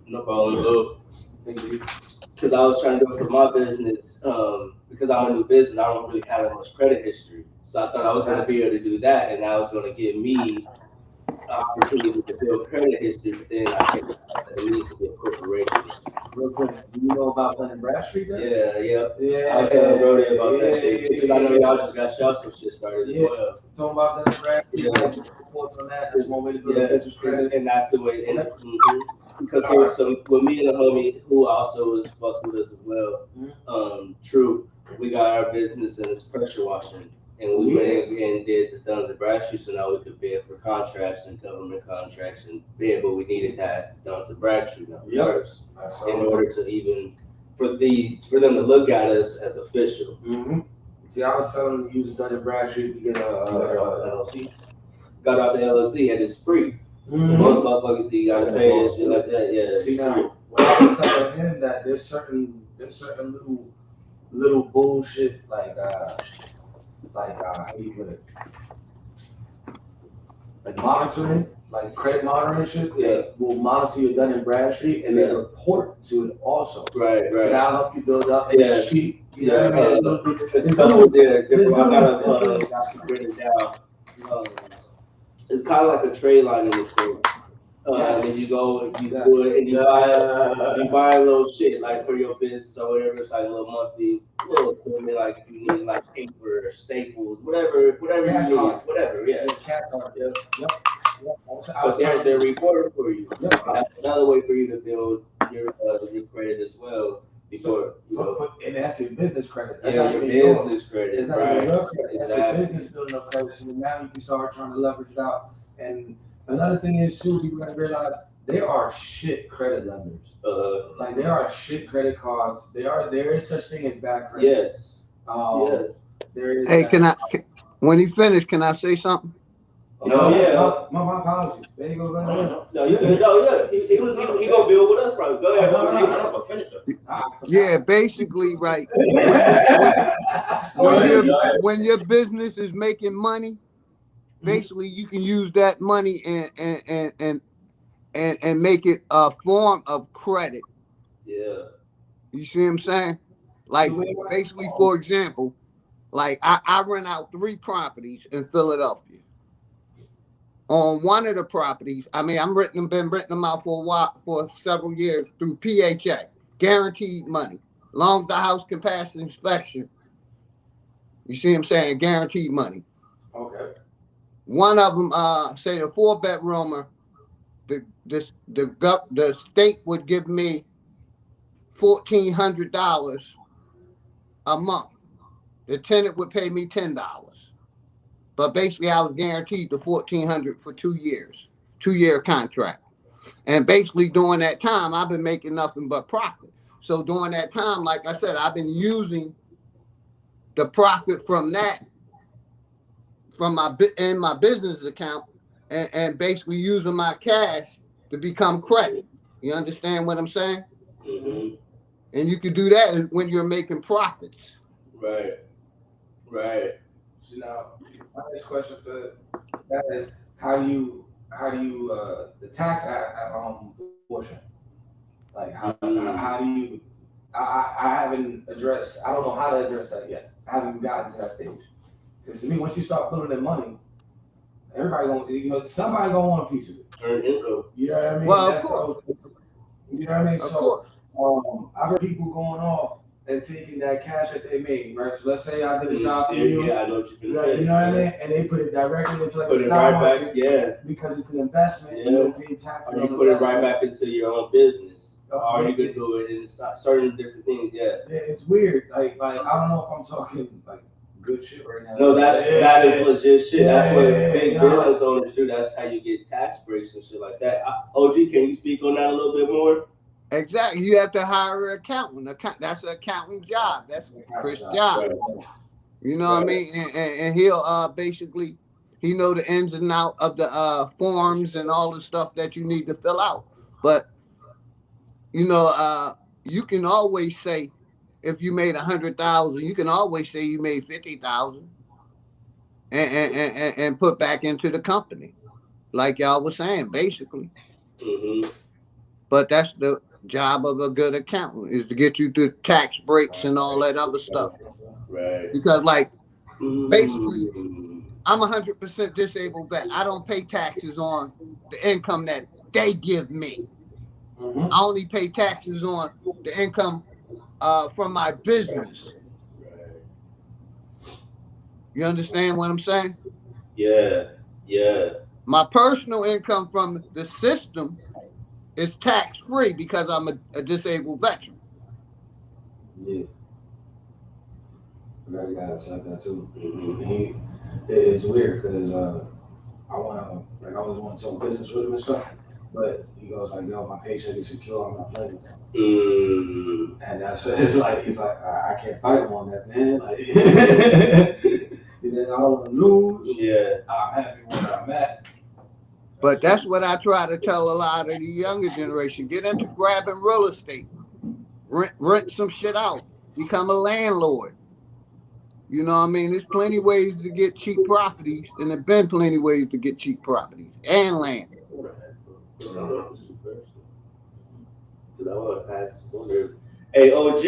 No problem. Because I was trying to do it for my business, because I'm a new business, I don't really have that much credit history. So I thought I was going to be able to do that, and that was going to give me an opportunity to build credit history. But then I think that it needs to be a corporation. Real quick, do you know about Dun & Bradstreet then? Yeah. I was telling Brody about that shit because I know y'all just got some shit started as well. Talking about Dun & Bradstreet, reports on that. That's one way to build a business credit. And that's the way. Because there was with me and a homie who also was fucks with us as well. True, we got our business and it's pressure washing, and we went and did the Dun & Bradstreet, so now we could bid for contracts and government contracts and bid, but we needed that Dun & Bradstreet now first in order to even for them to look at us as official. See, I was telling them to use Dun & Bradstreet to get a LLC. Got out the LLC and it's free. Most motherfuckers you gotta pay and shit like that. Yeah. See now, when I was telling him that there's certain little bullshit like how do you put it? Like monitoring, like credit monitoring shit. They will monitor your Dun & Bradstreet and they report to it also. Right. So that'll help you build up a sheet. You know what I mean? It's stuff there. I gotta bring it down. It's kind of like a trade line in the sense. And you go, you do it, and you buy a little shit like for your business or whatever. It's like a little monthly, little equipment, like if you need like paper or staples, whatever you need, whatever. But they're reporting for you. That's another way for you to build your credit as well. And that's your business credit. That's your business credit. It's not even your credit. That's your business building up credit. So now you can start trying to leverage it out. And another thing is too, people gotta realize there are shit credit lenders. Like there are shit credit cards. There is such thing as bad credit. Yes. There is. Hey, when you finish, can I say something? No, my apologies. There you go. He gonna build with us, bro. Go ahead. Finish it. Yeah, basically, right. When your business is making money, basically you can use that money and make it a form of credit. Yeah. You see what I'm saying? Like basically, for example, like I rent out 3 properties in Philadelphia. On one of the properties, I mean, been renting them out for a while, for several years through PHA, guaranteed money, long the house can pass the inspection. You see what I'm saying? Guaranteed money. Okay. One of them, say the 4-bedroomer, the state would give me $1,400 a month. The tenant would pay me $10. But basically, I was guaranteed the $1,400 for 2 years, 2-year contract. And basically, during that time, I've been making nothing but profit. So during that time, like I said, I've been using the profit from that, from my business account, and basically using my cash to become credit. You understand what I'm saying? Mm-hmm. And you can do that when you're making profits. Right. Right. So now, my next question for that is, how do you the tax portion? Like how do you? I haven't addressed. I don't know how to address that yet. I haven't gotten to that stage. Because to me, once you start pulling in money, everybody gonna, somebody gonna want a piece of it. Earn income. You know what I mean? Well, That's of course. You know what I mean? Of So, course. I've heard people going off and taking that cash that they made, right? So let's say I did a job for you. Yeah, I know what you're gonna say. You know what I mean? And they put it directly into like put a it stock right market, back, yeah. because it's an investment. Yeah. You don't pay taxes. Or you put it right back into your own business. Or you could do it in certain different things, yeah. Yeah, it's weird. Like I don't know if I'm talking like good shit right now. No, that is legit shit. That's what big know, business owners do. That's how you get tax breaks and shit like that. OG, can you speak on that a little bit more? Exactly. You have to hire an accountant. That's an accountant job. That's Chris' job. Right. You know what I mean? And he'll basically, he know the ins and outs of the forms and all the stuff that you need to fill out. But you know, you can always say, if you made 100,000, you can always say you made 50,000, and put back into the company, like y'all was saying, basically. Mm-hmm. But that's the job of a good accountant, is to get you through tax breaks and all that other stuff. Right. Because like, basically, I'm 100% disabled vet. I don't pay taxes on the income that they give me. Mm-hmm. I only pay taxes on the income from my business. You understand what I'm saying? Yeah, yeah. My personal income from the system is tax-free because I'm a disabled veteran. Yeah. I gotta check that too. Mm-hmm. It's weird because I always want to talk business with him and stuff, but he goes like, "Yo, my paycheck is secure. I'm not playing with that." And that's he's like, I can't fight him on that, man. Like, he said, I don't want to lose. Yeah. I'm happy where I'm at. But that's what I try to tell a lot of the younger generation. Get into grabbing real estate. Rent some shit out. Become a landlord. You know what I mean? There's plenty of ways to get cheap properties, and there's been plenty of ways to get cheap properties and land. Hey, OG,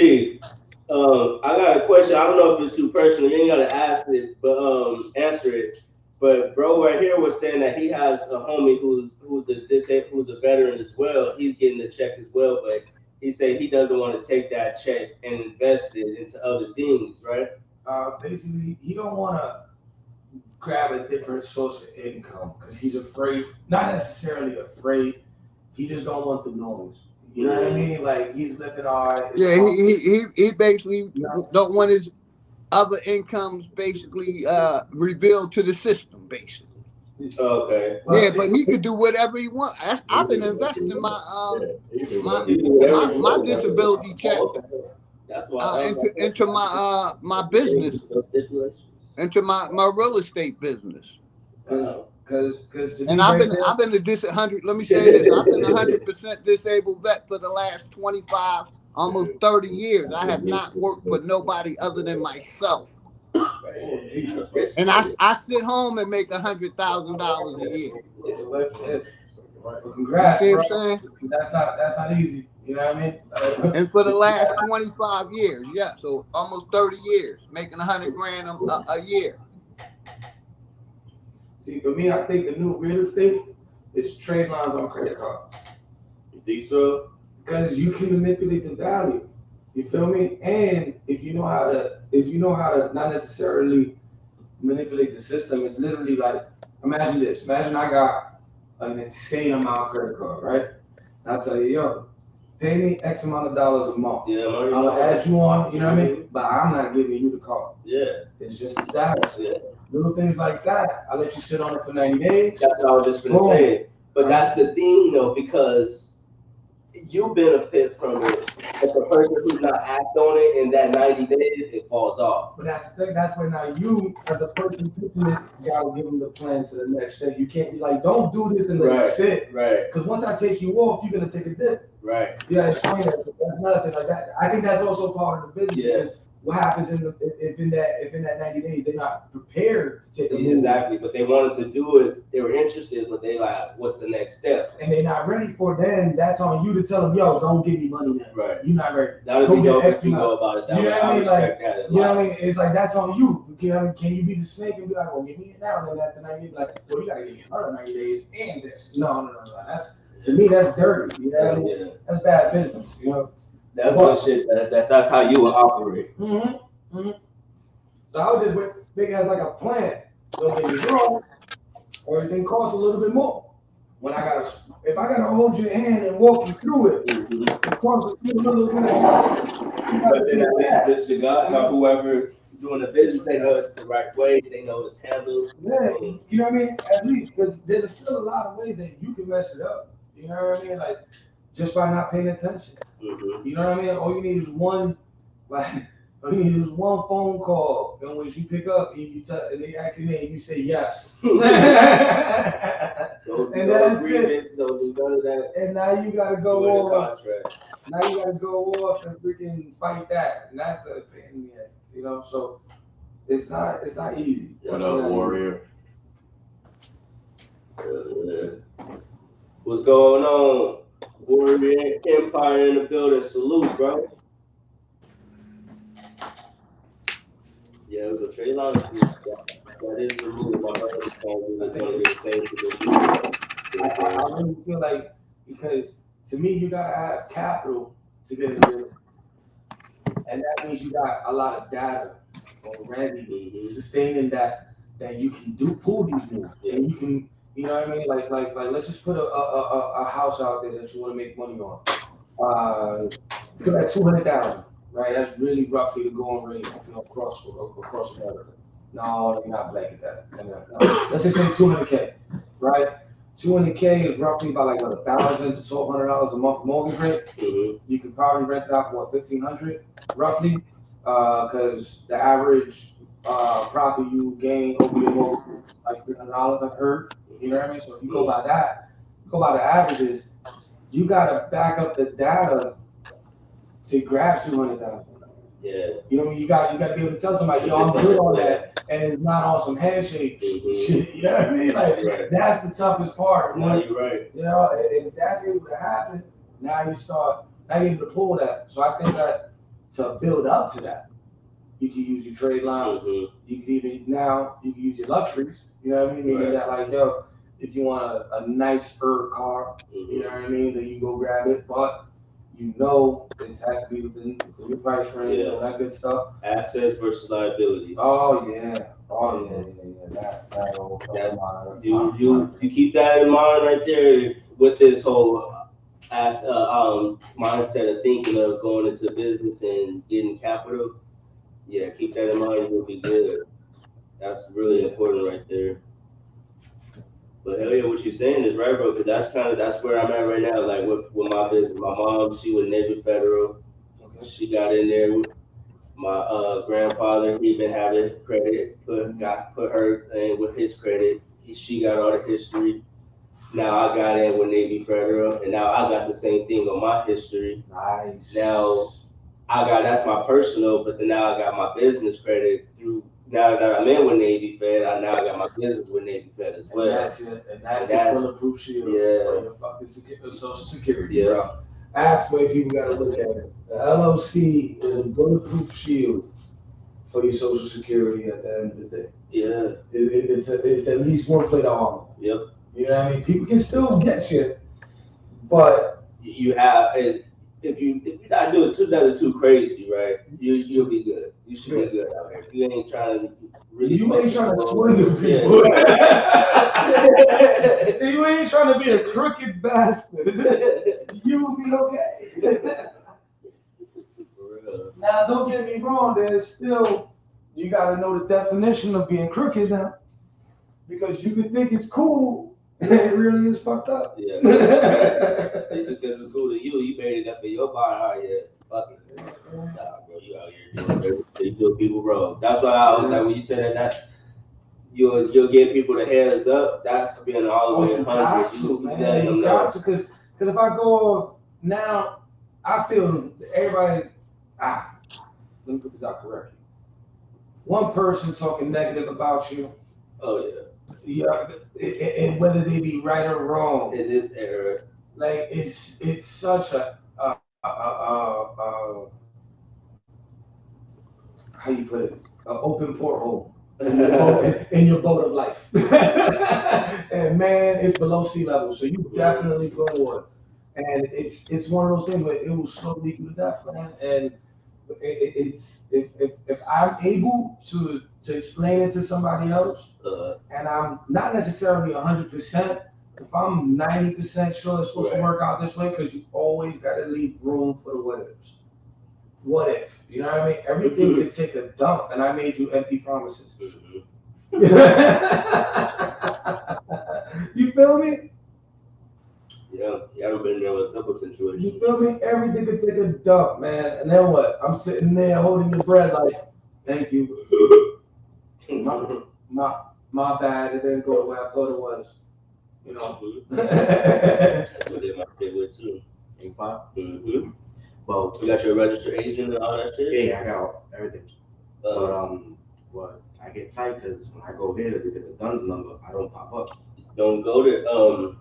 I got a question. I don't know if it's too personal. You ain't gotta ask it, but answer it. But bro, right here was saying that he has a homie who's a veteran as well. He's getting a check as well, but he said he doesn't want to take that check and invest it into other things, right? Basically, he don't want to grab a different source of income because he's afraid. Not necessarily afraid. He just don't want the noise. You know what I mean? Like, he's living hard. Yeah, he basically don't want his other incomes basically revealed to the system, basically. Okay. Yeah, but he could do whatever he wants. I've been investing my disability check into my business, into my real estate business. And I've been a 100. Let me say this: I've been 100% disabled vet for the last 25, almost 30 years. I have not worked for nobody other than myself. And I sit home and make $100,000 a year. Congrats, you see bro. what I'm saying? That's not easy. You know what I mean? And for the last 25 years, yeah, so almost 30 years, making $100,000 a year. See, for me, I think the new real estate is trade lines on credit cards. You think so? Because you can manipulate the value. You feel me? And if you know how to not necessarily manipulate the system, it's literally like, imagine this. Imagine I got an insane amount of credit card, right? And I tell you, yo, pay me X amount of dollars a month. Yeah, I'm gonna add you on, you know what I mean? But I'm not giving you the car. Yeah. It's just the data. Yeah. Little things like that. I let you sit on it for 90 days. That's what I was just gonna say. But that's the thing though, because you benefit from it. But the person who's not act on it in that 90 days, it falls off. But that's the thing. That's where now you, as the person picking it, you gotta give them the plan to the next day. You can't be like, don't do this and let you sit. Right. Because once I take you off, you're gonna take a dip. Right. You gotta explain that. That's nothing like that. I think that's also part of the business. Yeah. What happens if in that 90 days they're not prepared to take a move? Exactly, but they wanted to do it. They were interested, but they like, what's the next step? And they're not ready for it. Then that's on you to tell them, yo, don't give me money now. Right. You're not ready. That'll be dope if you go about it that way. You know what I mean? Like, that. You know what I mean? It's like that's on you. You know what I mean? Can you be the snake and be like, well, give me it now, and then after 90 days, be like, well, you gotta give me another 90 days and this. No. That's, to me, that's dirty. You know what I mean? Yeah. That's bad business. You know. That's what shit. That's how you would operate. Mm-hmm. Mm-hmm. So I would just big as like a plan. Don't get me wrong. Everything costs a little bit more. When if I gotta hold your hand and walk you through it, it costs a little bit more. But then at least the God, whoever doing the business, they know it's the right way. They know it's handled. Yeah, you know what I mean? At least, because there's still a lot of ways that you can mess it up. You know what I mean? Like just by not paying attention. You know what I mean? All you need is one phone call in which you pick up and and they ask your name, you say yes. And that's it. Don't do none of that. And now you gotta go off. Now you gotta go off and freaking fight that. And that's a pain in the ass, you know? So it's not easy. What up, warrior? What's going on? Warrior Empire in the building. Salute, bro. Yeah, the trade line is that is the move. I really feel like, because to me, you gotta have capital to get into this, and that means you got a lot of data already sustaining that you can pull these moves, and you can, you know what I mean? Like let's just put a house out there that you want to make money on. Put that 200,000. Right, that's really roughly the going rate, across America. No, let me not blanket that. No. Let's just say 200K, right? 200K is roughly about like $1,000 to $1,200 a month mortgage rate. You could probably rent it out for $1,500 roughly, because the average profit you gain over your mortgage is like $300. I've heard. You know what I mean? So if you go by that, the averages, you gotta back up the data to grab 200,000. Yeah. You know what I mean? You got to be able to tell somebody, yo, I'm good on that, and it's not on some handshake shit. You know what I mean? Like that's the toughest part. No, you're right. You know, and if that's able to happen, now you're able to pull that. So I think that to build up to that, you can use your trade lines. You can even use your luxuries. You know what I mean? Meaning that like, yo, if you want a nicer car, you know what I mean, then you go grab it, but you know it has to be within your price range and all that good stuff. Assets versus liabilities. Oh yeah. You keep that in mind right there with this whole mindset of thinking of going into business and getting capital. Yeah, keep that in mind. You'll be good. That's really important right there. But hell yeah, what you're saying is right, bro, because that's where I'm at right now. Like with my business, my mom, she was Navy Federal. Okay. She got in there. My grandfather, he been having credit, put her in with his credit. She got all the history. Now I got in with Navy Federal, and now I got the same thing on my history. Nice. Now that's my personal, but then now I got my business credit through. Now that I'm in with Navy Fed, I got my business with Navy Fed as well. And that's the bulletproof shield for your fucking Social Security, bro. That's the way people gotta look at it. The LLC is a bulletproof shield for your Social Security at the end of the day. Yeah. It's at least one plate of armor. Yep. You know what I mean? People can still get you, but you have if you're not doing nothing too crazy, right? You'll be good. You should be good out here. You ain't trying to swindle people. You ain't trying to be a crooked bastard. You will be okay. Now, don't get me wrong. There's still, you got to know the definition of being crooked now, because you could think it's cool, and it really is fucked up. Yeah. Just because it's cool to you, you made it up in your body. Oh yeah, fuck it. Nah, bro, you out here doing people wrong. That's why I was like, when you said that you'll give people the heads up. That's being all the way 100. You got to, because if I go off now, I feel everybody. Let me put this out correctly. One person talking negative about you. Oh yeah. And whether they be right or wrong in this era, like it's such a how you put it, an open porthole in your boat of life. And man, it's below sea level, so you definitely go on. And it's one of those things where it will slowly lead you to death, man. And it's if I'm able to explain it to somebody else, and I'm not necessarily 100%, if I'm 90% sure it's supposed to work out this way, because you always got to leave room for the what ifs. What if? You know what I mean? Everything could take a dump, and I made you empty promises. You feel me? Yeah, you haven't been there with a couple situations. You feel me? Everything could take a dump, man. And then what? I'm sitting there holding your breath like, thank you. my bad. It didn't go the way I thought it was. You know? That's what they might say with too. Mm-hmm. Well, you got your registered agent and all that shit? Yeah, I got everything. But I get tight because when I go here to get the DUNS number, I don't pop up. Don't go to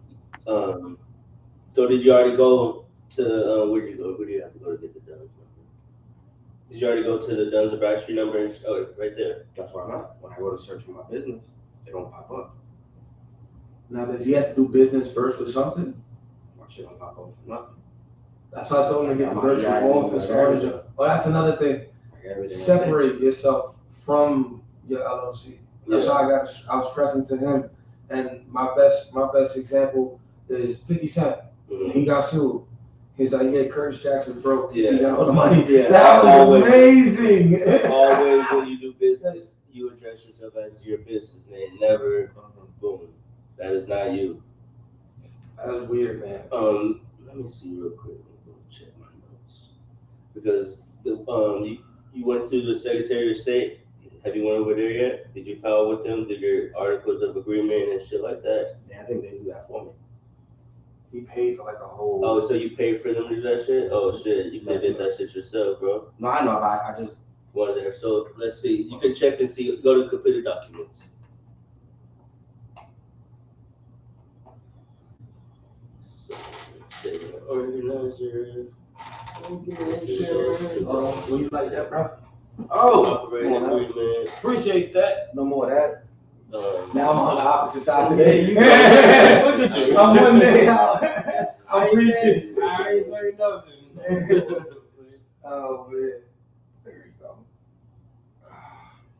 So did you already go to where do you go? Where do you have to go to get the DUNS number? Did you already go to the Duns and Bradstreet number? Right there. That's where I'm at. When I go to search for my business, they don't pop up. Now, does he have to do business first with something? My shit don't pop up for nothing. That's why I told him to get the virtual office. Oh, that's another thing. Separate yourself from your LLC. That's why I was stressing to him. And my best example is 50 Cent. He got sued. He's like, yeah, Curtis Jackson broke. Yeah. He got all the money. Yeah. That was amazing. So always when you do business, you address yourself as your business name. Never, boom. That is not you. That was weird, man. Let me see real quick. Let me check my notes. Because you went to the Secretary of State. Have you went over there yet? Did you file with them? Did your articles of agreement and shit like that? Yeah, I think they do that for me. He paid for like a whole. Oh, so you paid for them to do that shit? Oh shit, you could have did that shit yourself, bro. No, I know, but I just one there. So let's see. You can check and see. Go to completed documents. So, organizer. Will you like that, bro? Oh, agreement. Appreciate that. No more of that. Now I'm on the opposite side today. Look at you. I'm one day out. I'm preaching. I ain't saying nothing. Oh man. There you go.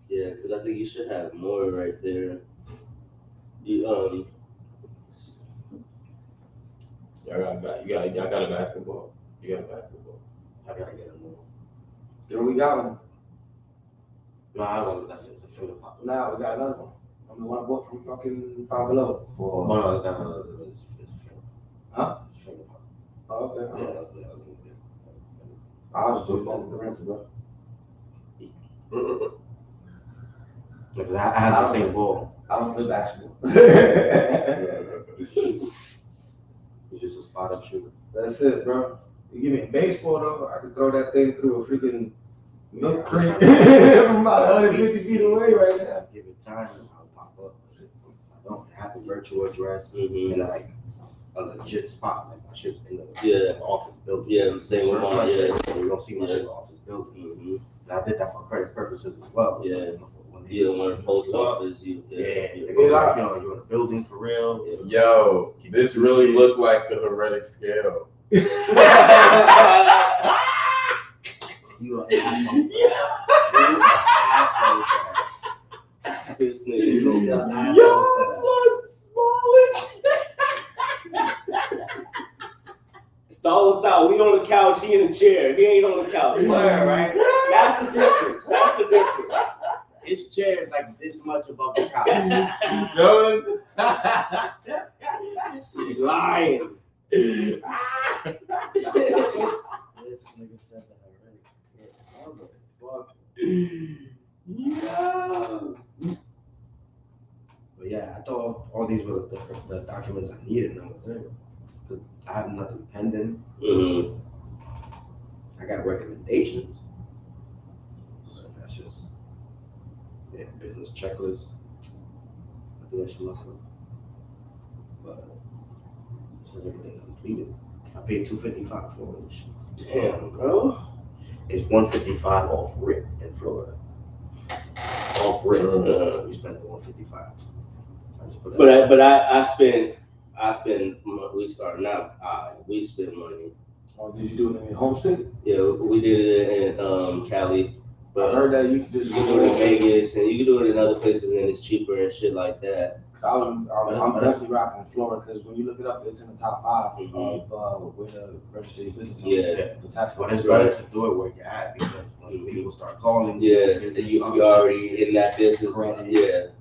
Yeah, because I think you should have more right there. You Y'all got a basketball. You got a basketball. I gotta get a more. There we got one. No, I don't. That's a finger pop. Now we got another one. I'm the one I bought from fucking Five Below for. No, it's finger. Huh? It's finger pop. Oh, okay. Yeah, that was I was just on the rental, bro. Because I have the same ball. I don't play basketball. He's just a spot up shooter. That's it, bro. You give me a baseball though, I could throw that thing through a freaking milk crate from about 150 feet away right now. Give it time, I'll pop up. I don't have a virtual address in like a legit spot. Like my shit's in the office building. Yeah, same with mine. Yeah, so you don't see my shit in the office building. And I did that for credit purposes as well. Yeah. Yeah, when the post office, you know, you're in a building for real. Yo, this really looked like the heretic scale. You are an asshole. You are an asshole for that. This nigga. Yo, look, smallest. Stall us out. We on the couch, he in the chair. He ain't on the couch. Swear, right? That's the difference. That's the difference. His chair is like this much above the couch. No. She lying. This nigga said that already. Fuck. Yeah. But yeah, I thought all these were the documents I needed, and I was there. But I have nothing pending. Mm-hmm. I got recommendations. So that's just business checklist. I do that shit myself. But this is everything completed. I paid $255 for this shit. Damn, bro. It's $155 off rip in Florida. Off rip. We spent $155. But I spend we spend money. Oh, did you do it in your home state? Yeah, we did it in Cali. But I heard that you can just do it in Vegas, and you can do it in other places, and it's cheaper and shit like that. I'm definitely rocking in Florida because when you look it up, it's in the top 5 of where the registered business. Yeah. For tax. But it's better to do it where you're at because when people start calling you already in that business.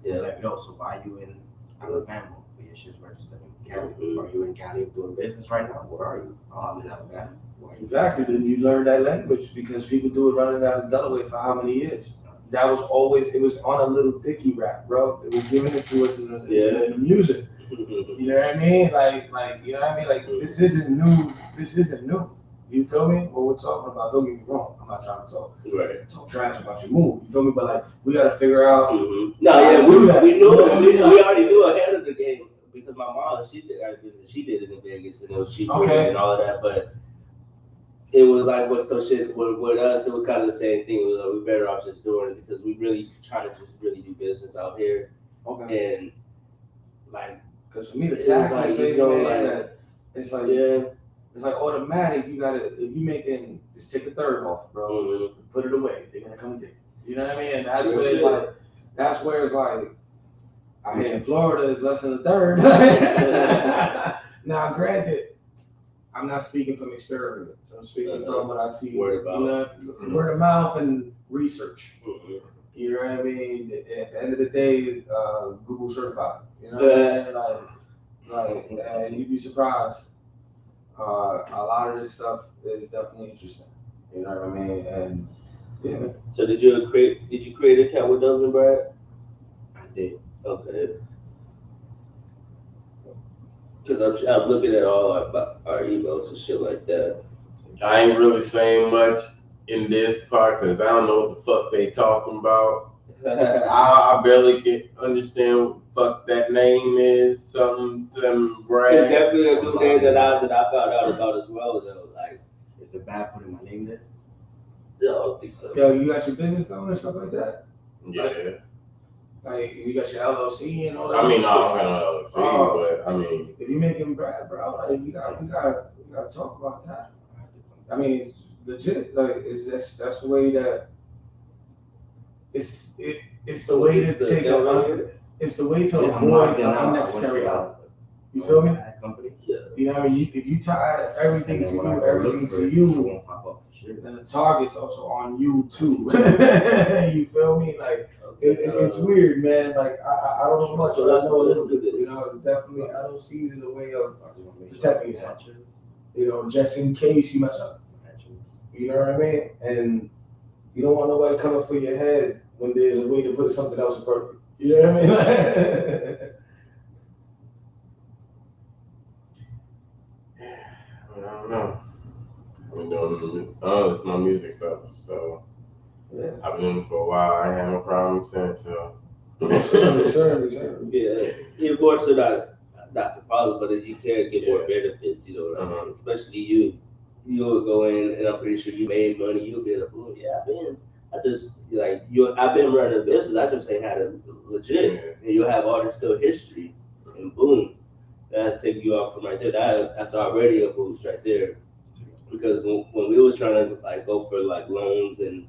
Yeah. Like, yo, so why you in Alabama? But your shit's registered in Cali. Are you in Cali doing business right now? Where are you? Oh, I'm in Alabama. Exactly. Then you learn that language because people do it running out of Delaware for how many years? That was always, it was on a little dicky rap, bro. It was giving it to us in the music. You know what I mean? Like, you know what I mean? Like, this isn't new. You feel me? What we're talking about, don't get me wrong. I'm not trying to talk trash about your move. You feel me? But like, we got to figure out. We already knew ahead of the game because my mom, she did it in Vegas and it was cheaper and all of that. But it was like with us, it was kind of the same thing. We're better off just doing it because we really try to just really do business out here. Okay. And like, because for me, the tax, it's like it's like automatic. You gotta, if you making, just take a third off, bro. Put it away. They're gonna come and take it. You know what I mean? And that's where it's like, I mean, in Florida is less than a third. Now, granted, I'm not speaking from experience. I'm speaking from what I see. Word of mouth and research. You know what I mean? At the end of the day, Google certified. You know what I mean? And you'd be surprised. A lot of this stuff is definitely interesting. You know what I mean? And yeah. So did you create an account with Dozin Brad? I did. Okay. Because I'm looking at all our emails and shit like that. I ain't really saying much in this part because I don't know what the fuck they talking about. I barely can understand what the fuck that name is. Some Brad. It's definitely a new name that I found out about as well. Though, like, is it bad putting my name there? No, I don't think so. Yo, you got your business going and stuff like that? Yeah. Like you got your LLC and all that. I mean, no, I don't got no LLC, but I mean, if you making bread, bro, like we gotta talk about that. I mean, legit, like that's the way that it's the way to take it's the way to avoid unnecessary output. You feel me? You know what I mean? If you tie everything to you, then the target's also on you too. You feel me? Like it's weird, man. Like I don't know much, but I know a little bit. You know, definitely I don't see it as a way of protecting yourself. You know, just in case you mess up. You know what I mean? And you don't want nobody coming for your head when there's a way to put something else appropriate. You know what I mean? I don't know. I've been doing it's my music stuff, so yeah. I've been doing it for a while. I ain't had no problem since. So. Sure. Yeah, more so not the problem, but you can get more benefits. You know what I mean? Especially you'll go in, and I'm pretty sure you made money. You'll be like, oh yeah, I've been running a business. I just ain't had it legit, and you'll have all this still history, and boom, that'll take you off from right there. That's already a boost right there. Because when we was trying to like go for like loans and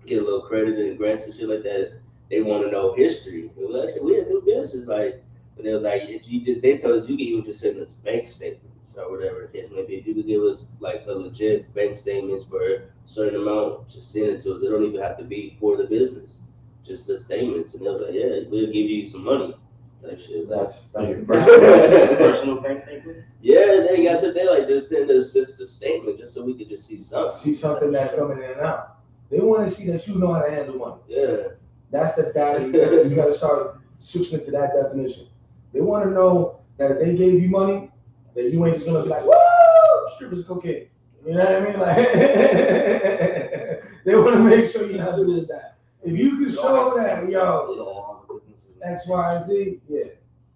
get a little credit and grants and shit like that, they want to know history. It was actually we had new business, like, but it was like they told us you can even just send us bank statements. So whatever the case may be, if you could give us like a legit bank statements for a certain amount, just send it to us. It don't even have to be for the business, just the statements. And they was like, yeah, we'll give you some money. Type shit. That's personal bank statements. Yeah, they got to. They like just send us just a statement, just so we could just see something. See something that's coming in and out. They want to see that you know how to handle money. Yeah. That's the value. You got to start switching to that definition. They want to know that if they gave you money, that you ain't just gonna be like, woo, strippers cocaine. You know what I mean? Like, they want to make sure you know how to do that. If you can show that, yo, X, Y, Z, yeah.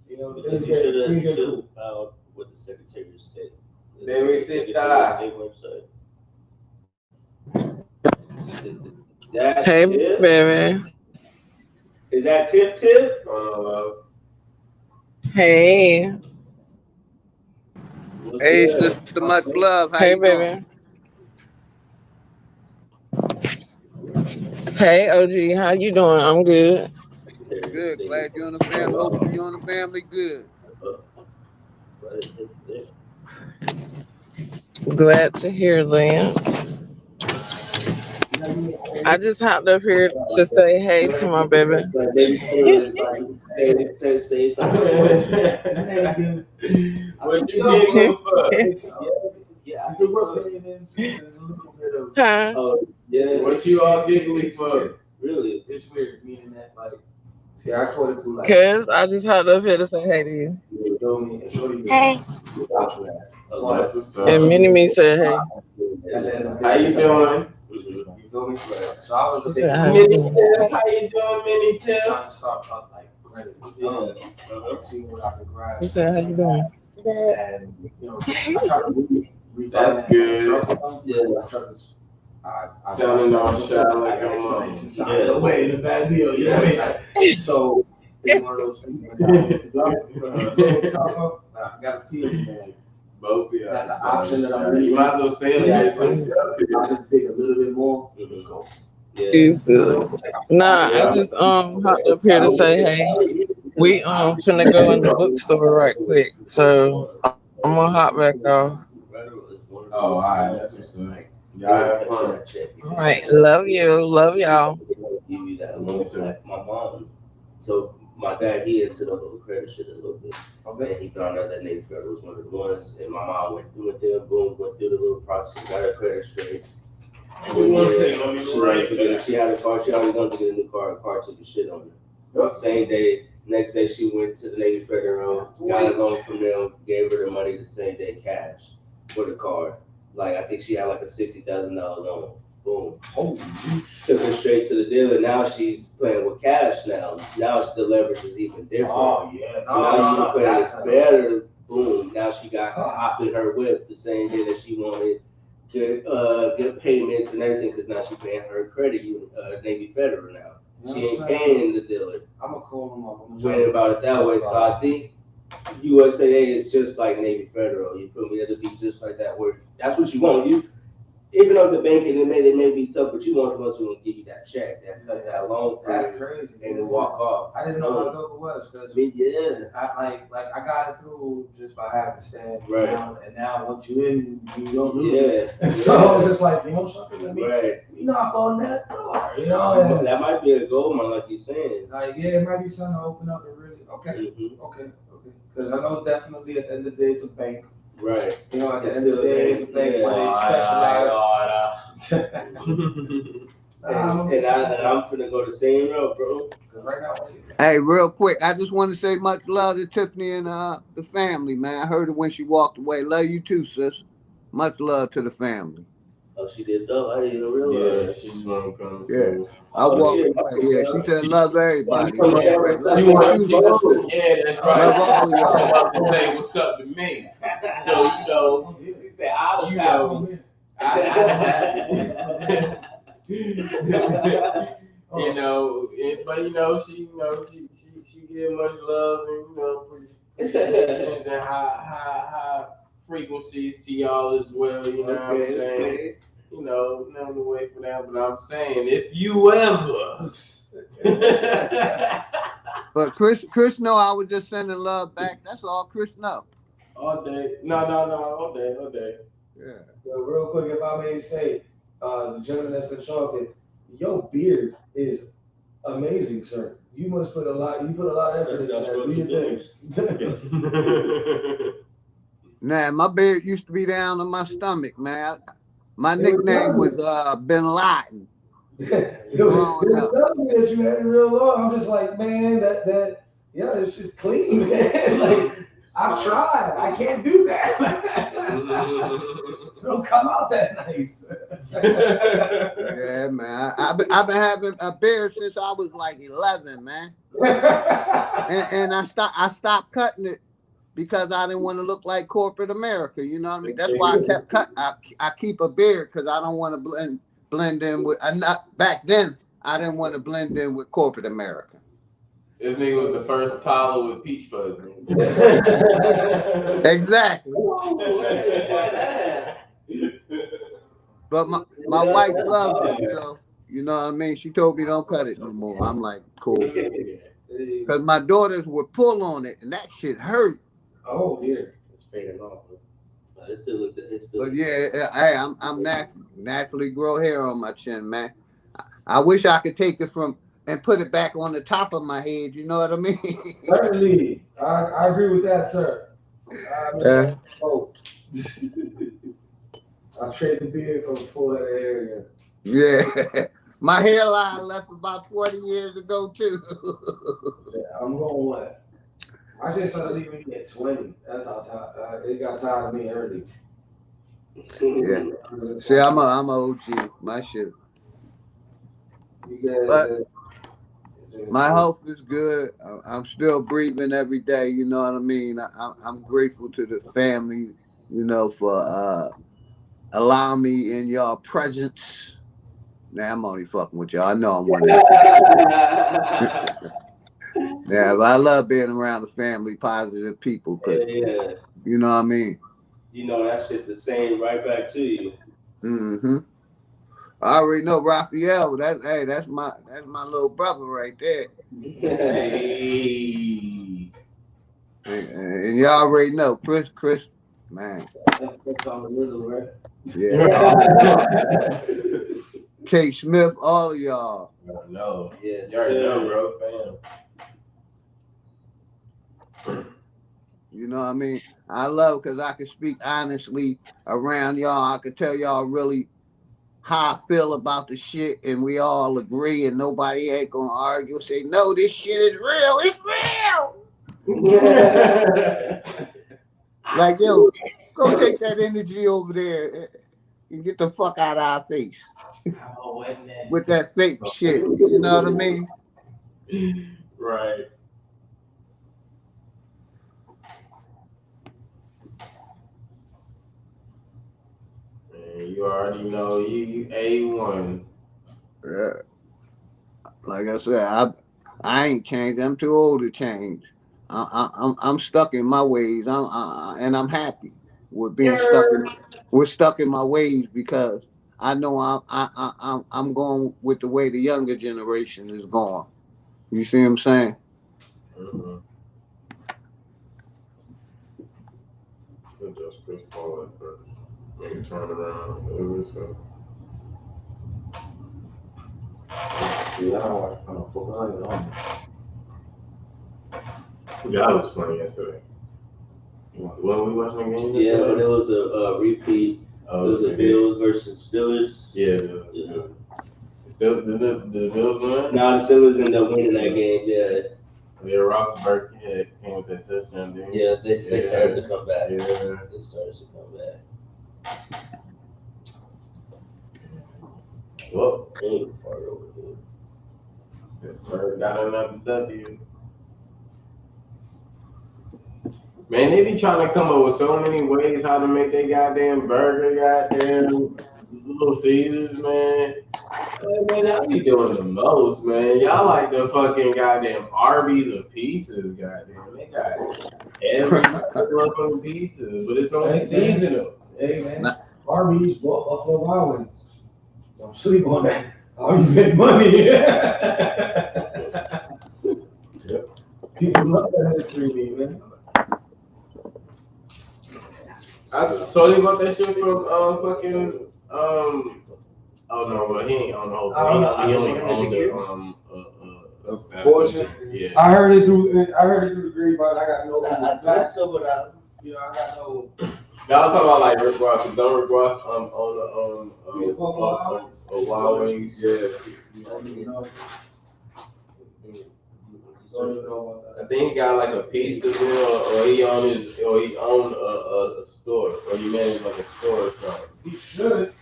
You know, because you should have filed with the Secretary of State. Baby, sit down. Website. Hey, Tiff? baby. Is that Tiff? Hey. Hey, sister, much love. How Hey, you baby. doing? Hey, OG. How you doing? I'm good. Good. Glad you're in the family. Hope you're in the family good. Glad to hear that. I just hopped up here to say hey to my baby. What you giggling for? Huh? Oh, yeah. What you all giggling for? Really? It's weird, meaning that like, see, I swear to like. Cause I just hopped up here to say hey to you. You feel me? And shorty, hey. That's what's up. And Mini-Me said hey. How you doing? You feel me? So I was Said, how Mini Tiff, how you doing, Mini Tiff? trying to start up like credit. See what I can grab. He said, how you doing? And you know, I try to That's good. I Sounding all shy like I I'm on. explain the way in a bad deal, you know what I mean? So it's one of those things I got a feeling that both of y'all. that's an option that I'm You might as well stay in there. I just dig a little bit more. Let's go. Nah, I just hopped up here to say hey. We finna go in the bookstore right quick, so I'm gonna hop back off. Oh, all right, that's what's up. Y'all have fun. All right, love you, love y'all. Give you that loan like my mom. So my dad, he into the little credit shit a little bit. Okay. And he found out that Navy Federal was one of the ones, and my mom went through it, boom, went through the little process, got her credit straight. And then she had a car, she already wanted to get a new car, car took the shit on her. Same day, next day she went to the Navy Federal, got a loan from them, gave her the money the same day cash for the car. Like, I think she had like a $60,000 loan. Boom. Took her straight to the dealer. Now she's playing with cash now. Now the leverage is even different. Oh, yeah. So now she's playing better. Boom. Now she got hopped in her whip the same day that she wanted good payments and everything, because now she's paying her credit union, Navy Federal now. She ain't paying the dealer. I'm going to call them up. Went about it that way. So I think USAA is just like Navy Federal. You feel me? It'll be just like that. Where that's what you want. You, even though the bank and they may be tough, but you want the ones who will give you that check, that loan for That's you, crazy. and then walk off. I didn't know how dope it was, because I got it through just by having to stand down, and now once you in, you don't lose it. And so it's just like, you know something, you knock on that door, you know. And that might be a gold mine, like you're saying. Like, yeah, it might be something to open up and really, okay. Because I know definitely at the end of the day, it's a bank. Right. You know, at the end of the day, it's a bank where they specialize. And I'm finna go the same route, bro. Right now, Hey, real quick, I just want to say much love to Tiffany and the family, man. I heard her when she walked away. Love you too, sis. Much love to the family. Oh, she did though. I didn't even realize. Yeah, she's one coming. Yeah, I walked away. Yeah, she said love everybody. Love Yeah, you too, sis. that's right. Love all y'all. Say what's up to me. So you know, she give much love and appreciation and high frequencies to y'all as well. You know what I'm saying? You know, never wait for that, but I'm saying if you ever. But Chris know I was just sending love back. That's all Chris know. All day. No, all day. Yeah. Well, real quick, if I may say, the gentleman that's been talking, your beard is amazing, sir. You must put a lot. You put a lot of effort into that. Do you think? Nah, my beard used to be down to my stomach, man. My nickname was Bin Laden. They were telling me that you had it real long. I'm just like, man, yeah, it's just clean, man. Like, I've tried. I can't do that. It don't come out that nice. Yeah, man. I've been having a beard since I was like 11, man. and I stopped cutting it because I didn't want to look like corporate America. You know what I mean? That's why I kept cutting. I keep a beard because I don't want to blend in with. Back then, I didn't want to blend in with corporate America. This nigga was the first Tyler with peach fuzz. Exactly. But my wife loves it, so you know what I mean. She told me don't cut it no more. I'm like, cool. Because my daughters would pull on it, and that shit hurt. Oh dear, it's fading off. But yeah, hey, I'm naturally grow hair on my chin, man. I wish I could take it from and put it back on the top of my head. You know what I mean? Certainly, I agree with that, sir. I trade the beard for the full head of hair. Yeah, my hairline left about 20 years ago too. Yeah, I'm going what? I just started leaving at 20. That's how tired. It got tired of me early. Yeah. See, I'm a OG. My shit. But my health is good. I'm still breathing every day. You know what I mean? I'm grateful to the family, you know, for allowing me in y'all presence. Nah, I'm only fucking with y'all. I know I'm one of them. Yeah, but I love being around the family, positive people. Yeah. You know what I mean? You know that shit the same right back to you. Mm-hmm. I already know Raphael. That's my little brother right there. Hey. And y'all already know Chris, man. That's on the middle, right? Yeah. K Smith, all of y'all. No. Yes, you already know, bro, fam. You know what I mean? I love because I can speak honestly around y'all. I can tell y'all really how I feel about the shit, and we all agree, and nobody ain't gonna argue and say, no, this shit is real. It's real. Like, yo, go take that energy over there and get the fuck out of our face. With that fake shit. You know what I mean? Right. You already know you A1. Yeah. Like I said, I ain't changed. I'm too old to change. I'm stuck in my ways. And I'm happy with being stuck in my ways because I know I'm going with the way the younger generation is going. You see what I'm saying? Mm-hmm. Just Chris Paul at first. Maybe turn around. Yeah, I don't fuck on. That was funny yesterday. When we watching the game yesterday? Yeah, but it was a repeat. It was the Bills versus Steelers. Yeah. Still, the Bills win? No, the Steelers ended up winning that game. Yeah. Yeah, Roethlisberger came with that touchdown. Didn't he? Yeah, they started to come back. Yeah. They started to come back. Well, ain't far over here. Pittsburgh got another W. Man, they be trying to come up with so many ways how to make their goddamn burger, goddamn Little Caesars, man. Man, y'all be doing the most, man. Y'all like the fucking goddamn Arby's of pizzas, goddamn. They got every fucking pizza, but it's only seasonal. Hey, man. Arby's bought Buffalo Wild Wings. Don't sleep on that. Arby's make money. Yep. People love that history, man. So they got that shit from fucking oh no, but he ain't on the whole thing. He only owned the Portion. Yeah. I heard it through the grapevine. I got no. I got no. Now I'm talking about like Rick Ross. Don't Rick Ross on Wild Wings. Yeah. I think he got like a piece of it, or he owned a store, or he managed like a store or something. He should.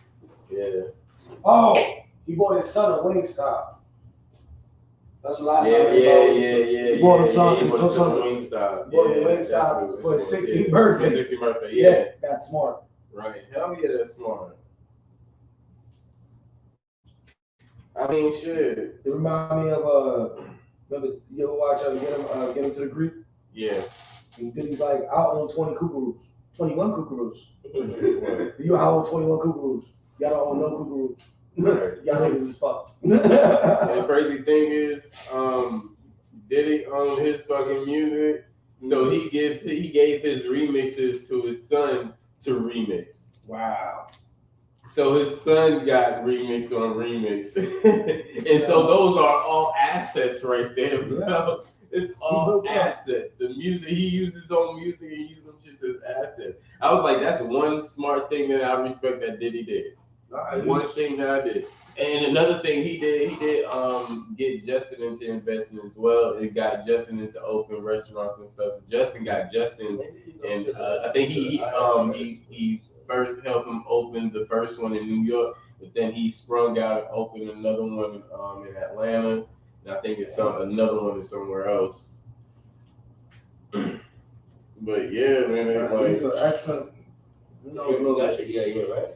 Yeah. Oh, he bought his son a Wingstop. That's the last time. Yeah. He bought his son a Wingstop. Bought him a Wingstop for his 16th birthday. 16th birthday. Yeah. That's smart. Right. Hell yeah, that's smart. I mean, shit. It remind me of remember you ever watch Get Him to the Greek? Yeah. He's like, I own 20 kookaroos. 21 kookaroos. You own 21 kookaroos. Y'all don't own no kookaroos. Y'all niggas is fucked. The crazy thing is, Diddy owned his fucking music, so he gave his remixes to his son to remix. Wow. So his son got remix on remix, and so those are all assets right there, bro. It's all assets. The music, he used his own music and used them shit as assets. I was like, that's one smart thing that I respect that Diddy did. One thing that I did. And another thing he did get Justin into investing as well. It got Justin into open restaurants and stuff. Justin got Justin, and I think he first helped him open the first one in New York, but then he sprung out and opened another one in Atlanta, and I think it's another one is somewhere else. But yeah, man, it's like excellent. You got it. Yeah, you're right.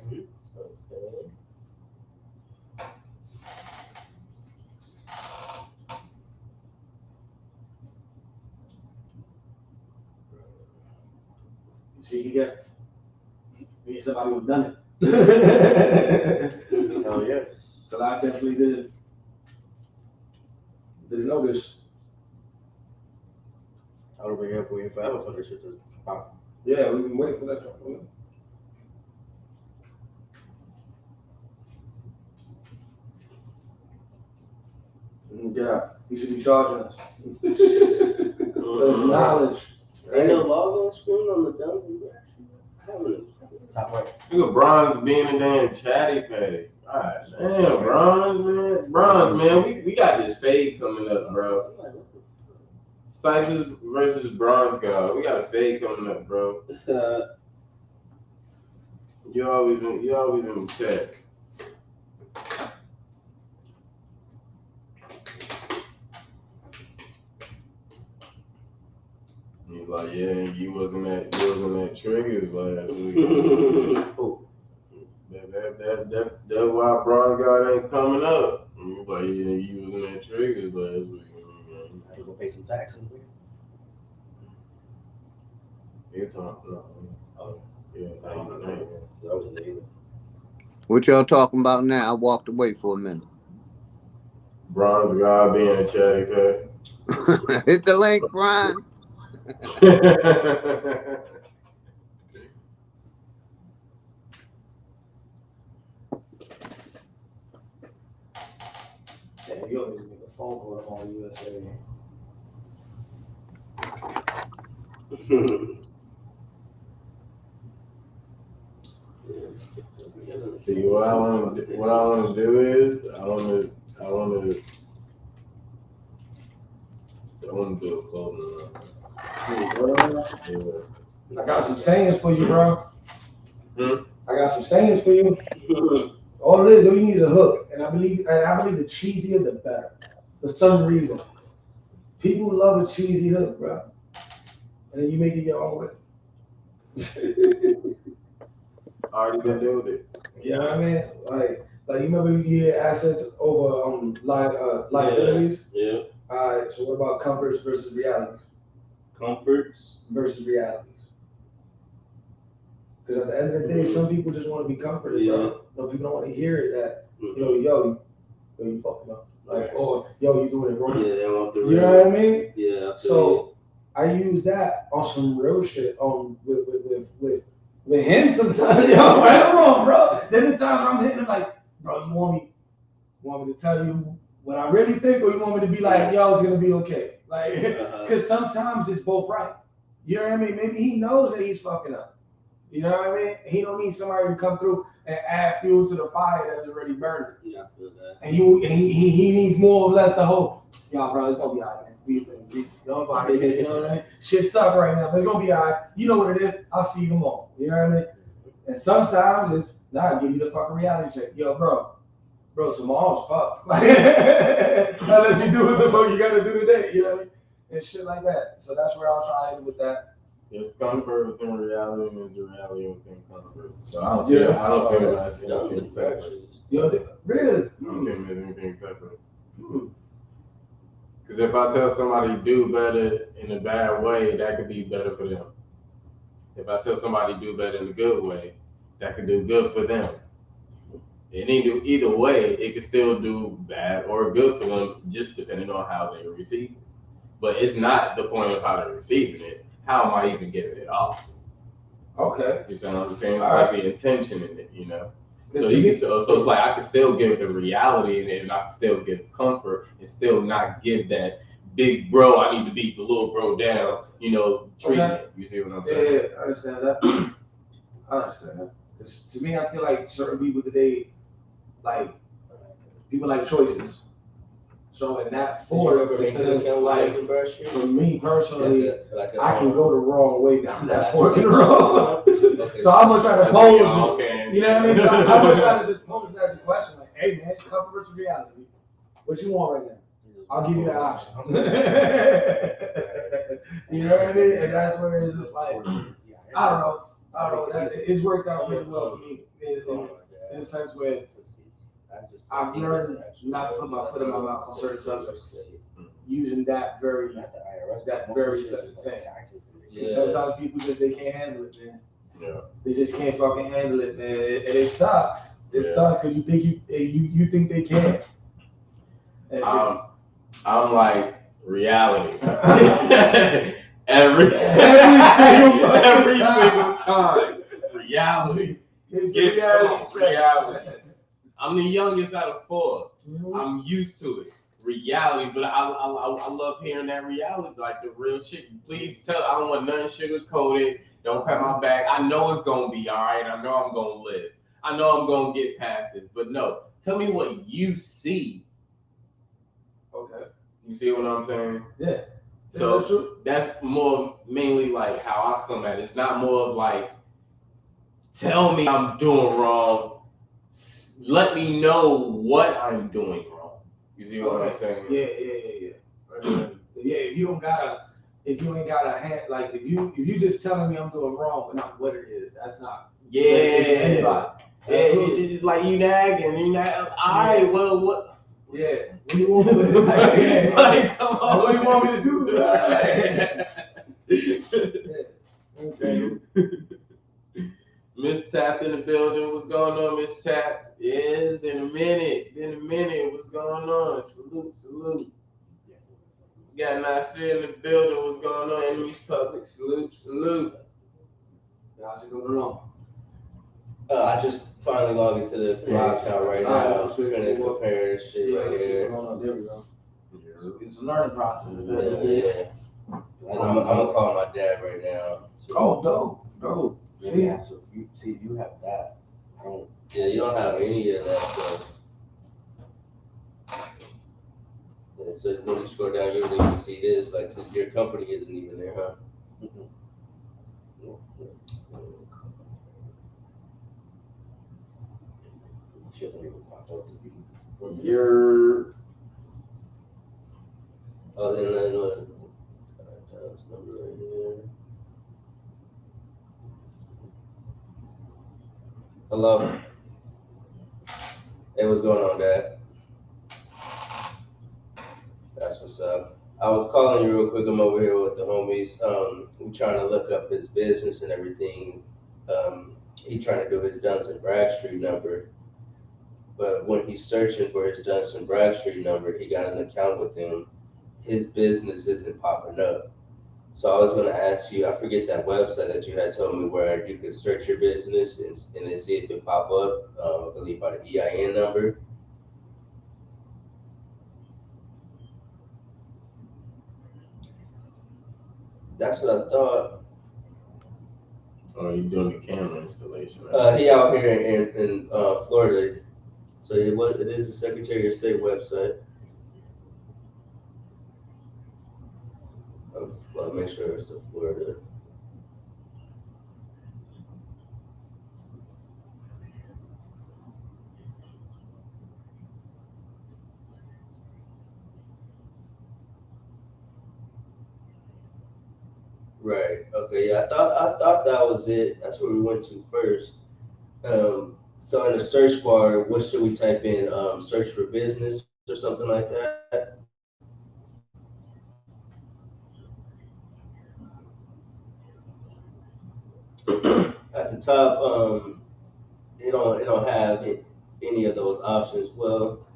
See, he need somebody who's done it. Oh yeah. So I definitely didn't know this. I would be here waiting forever for this shit to pop. Yeah, we've been waiting for that. Get out. He should be charging us. There's knowledge. Ain't no log on screen on the Dungeon. Top right. Look at Bronze being a damn chatty patty. God damn, Bronze, man. We got this fade coming up, bro. Cyphers versus Bronze guy. We got a fade coming up, bro. You always in the chat. He's like, yeah, you wasn't at Triggers last week. That's why Bronze guy ain't coming up. And he's like, yeah, you wasn't at Triggers last week. I gonna pay some taxes. You're talking about. Oh, yeah. That was a nigga. What y'all talking about now? I walked away for a minute. Bronze guy being a chatty pat. Hit the link, Brian. Damn, you don't even make a phone call on USA. See, what I want to do is I want to do a clothing run. I got some sayings for you, bro. I got some sayings for you. All it is, all you need is a hook, and I believe the cheesier the better. For some reason, people love a cheesy hook, bro. And then you make it your own way. Already been doing it. You know what I mean? Like you remember you hear assets over liabilities? Yeah. All right. So what about comforts versus realities? Comforts versus realities. Because at the end of the day, some people just want to be comforted, bro. No, people don't want to hear that. Yo, you fucking up. Like, or yo, you doing it wrong. Yeah, they want the You know what I mean? Yeah. So I use that on some real shit with With him sometimes, yo, right or wrong, bro. Then the times where I'm hitting him like, bro, you want me to tell you what I really think, or you want me to be like, yo, it's gonna be okay? Like, because sometimes it's both right. You know what I mean? Maybe he knows that he's fucking up. You know what I mean? He don't need somebody to come through and add fuel to the fire that's already burning. Yeah, I feel that. And he needs more or less the whole, y'all, bro, it's gonna be all right, man. Don't bother, you know what I mean? Shit suck right now, but it's gonna be all right. You know what it is. I'll see you tomorrow. You know what I mean? And sometimes it's, nah, give you the fucking reality check. Yo, bro, tomorrow's fucked. Unless you do what the fuck you gotta do today, you know what I mean? And shit like that. So that's where I was trying with that. There's comfort within reality, and there's a reality within comfort. So I don't see it as anything separate. Really? I don't see it as anything separate. Because if I tell somebody do better in a bad way, that could be better for them. If I tell somebody do better in a good way, that could do good for them. And either way, it could still do bad or good for them, just depending on how they receive it. But it's not the point of how they're receiving it. How am I even giving it off? Okay. You see what I'm saying? It's like the intention in it, you know? So it's like I can still give the reality in it, and I can still give comfort and still not give that big bro, I need to beat the little bro down, you know, treatment. Okay. You see what I'm saying? Yeah, I understand that. I understand that. Because to me, I feel like certain people today, like, people like choices. So in that form, instead of like, for me personally, I can go the wrong way down that fork in the road. So I'm gonna try to pose it. You know what I mean? So I'm gonna try to just pose it as a question, like, hey man, comfort versus reality. What you want right now? I'll give you that option. You know what I mean? And that's where it's just like, I don't know. It's worked out really well for me in a sense where I've learned not to put my foot in my mouth on certain subjects, using that very thing. Sometimes people they can't handle it, man. Yeah. They just can't fucking handle it, man, and it sucks. It sucks because you think you think they can. I'm like reality. every single time. Reality. Reality. I'm the youngest out of 4. I'm used to it. Reality, but I love hearing that reality, like the real shit. Please tell. I don't want nothing sugar coated. Don't pat my back. I know it's gonna be all right. I know I'm gonna live. I know I'm gonna get past this. But no, tell me what you see. Okay. You see what I'm saying? Yeah. So that's more mainly like how I come at it. It's not more of like, tell me I'm doing wrong. Let me know what I'm doing wrong. You see what I'm saying? Yeah. Yeah, if you ain't got a hand, like if you just telling me I'm doing wrong, but not what it is, that's not. Yeah. Anybody. It's like you nagging. All right, well, what? Yeah. What do you want me to do? Like, come on. What do you want me to do? Miss Tap in the building. What's going on, Miss Tap? Yeah, it's been a minute. What's going on? Salute. We got Nasir in the building. What's going on? Enemies Public. Salute. How's it going on? I just finally logged into the live account right now. We're gonna compare shit right here. There we go. It's a learning process. Yeah. And I'm gonna call my dad right now. Oh, dope. Yeah, so you have that. Yeah, you don't have any of that stuff. Yeah, so when you scroll down, you don't even see this. Like your company isn't even there, huh? Shit don't even pop up to be. Oh, then that's number right here. Hello. Hey, what's going on, Dad? That's what's up. I was calling you real quick. I'm over here with the homies. We're trying to look up his business and everything. He trying to do his Duns and Bradstreet number. But when he's searching for his Duns and Bradstreet number, he got an account with him. His business isn't popping up. So I was gonna ask you, I forget that website that you had told me where you could search your business and then see if it pop up. I believe by the EIN number. That's what I thought. Oh, you doing the camera installation? Right? He out here in Florida, so it is a Secretary of State website. I'll make sure it's in Florida. Right. Okay. Yeah. I thought that was it. That's where we went to first. So in the search bar, what should we type in? Search for business or something like that. At the top, it don't have any of those options. Well,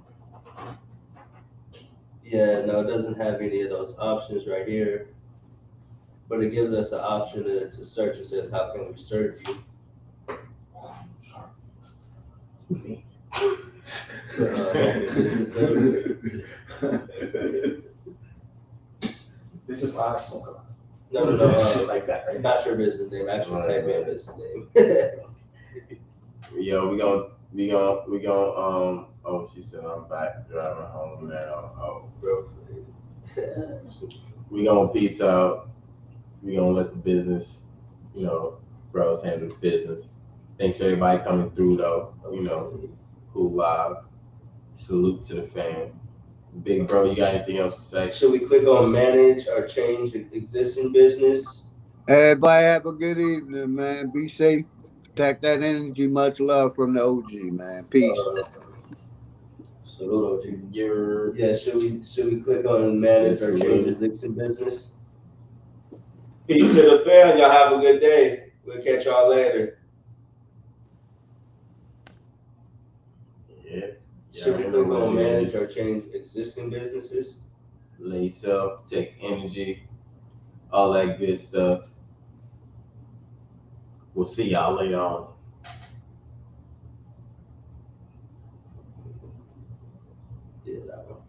yeah, no, it doesn't have any of those options right here. But it gives us an option to search. It says, how can we serve you? This is why I smoke a lot. No, shit like that. Right? Not your business name. Actually, type in business name. Yo, we gonna. Oh, she said I'm back driving home now. Oh, bro. We gonna peace out. We gonna let the business, bros handle the business. Thanks for everybody coming through though. Cool live. Salute to the fam. Big bro, you got anything else to say? Should we click on manage or change existing business? Everybody have a good evening, man. Be safe. Protect that energy. Much love from the OG, man. Peace. Salute, OG. Yeah, should we click on manage or change existing business? Peace to the fam. Y'all have a good day. We'll catch y'all later. Yeah. Should we click on manage or change existing businesses? Lace up, take energy, all that good stuff. We'll see y'all later on. Yeah, that one.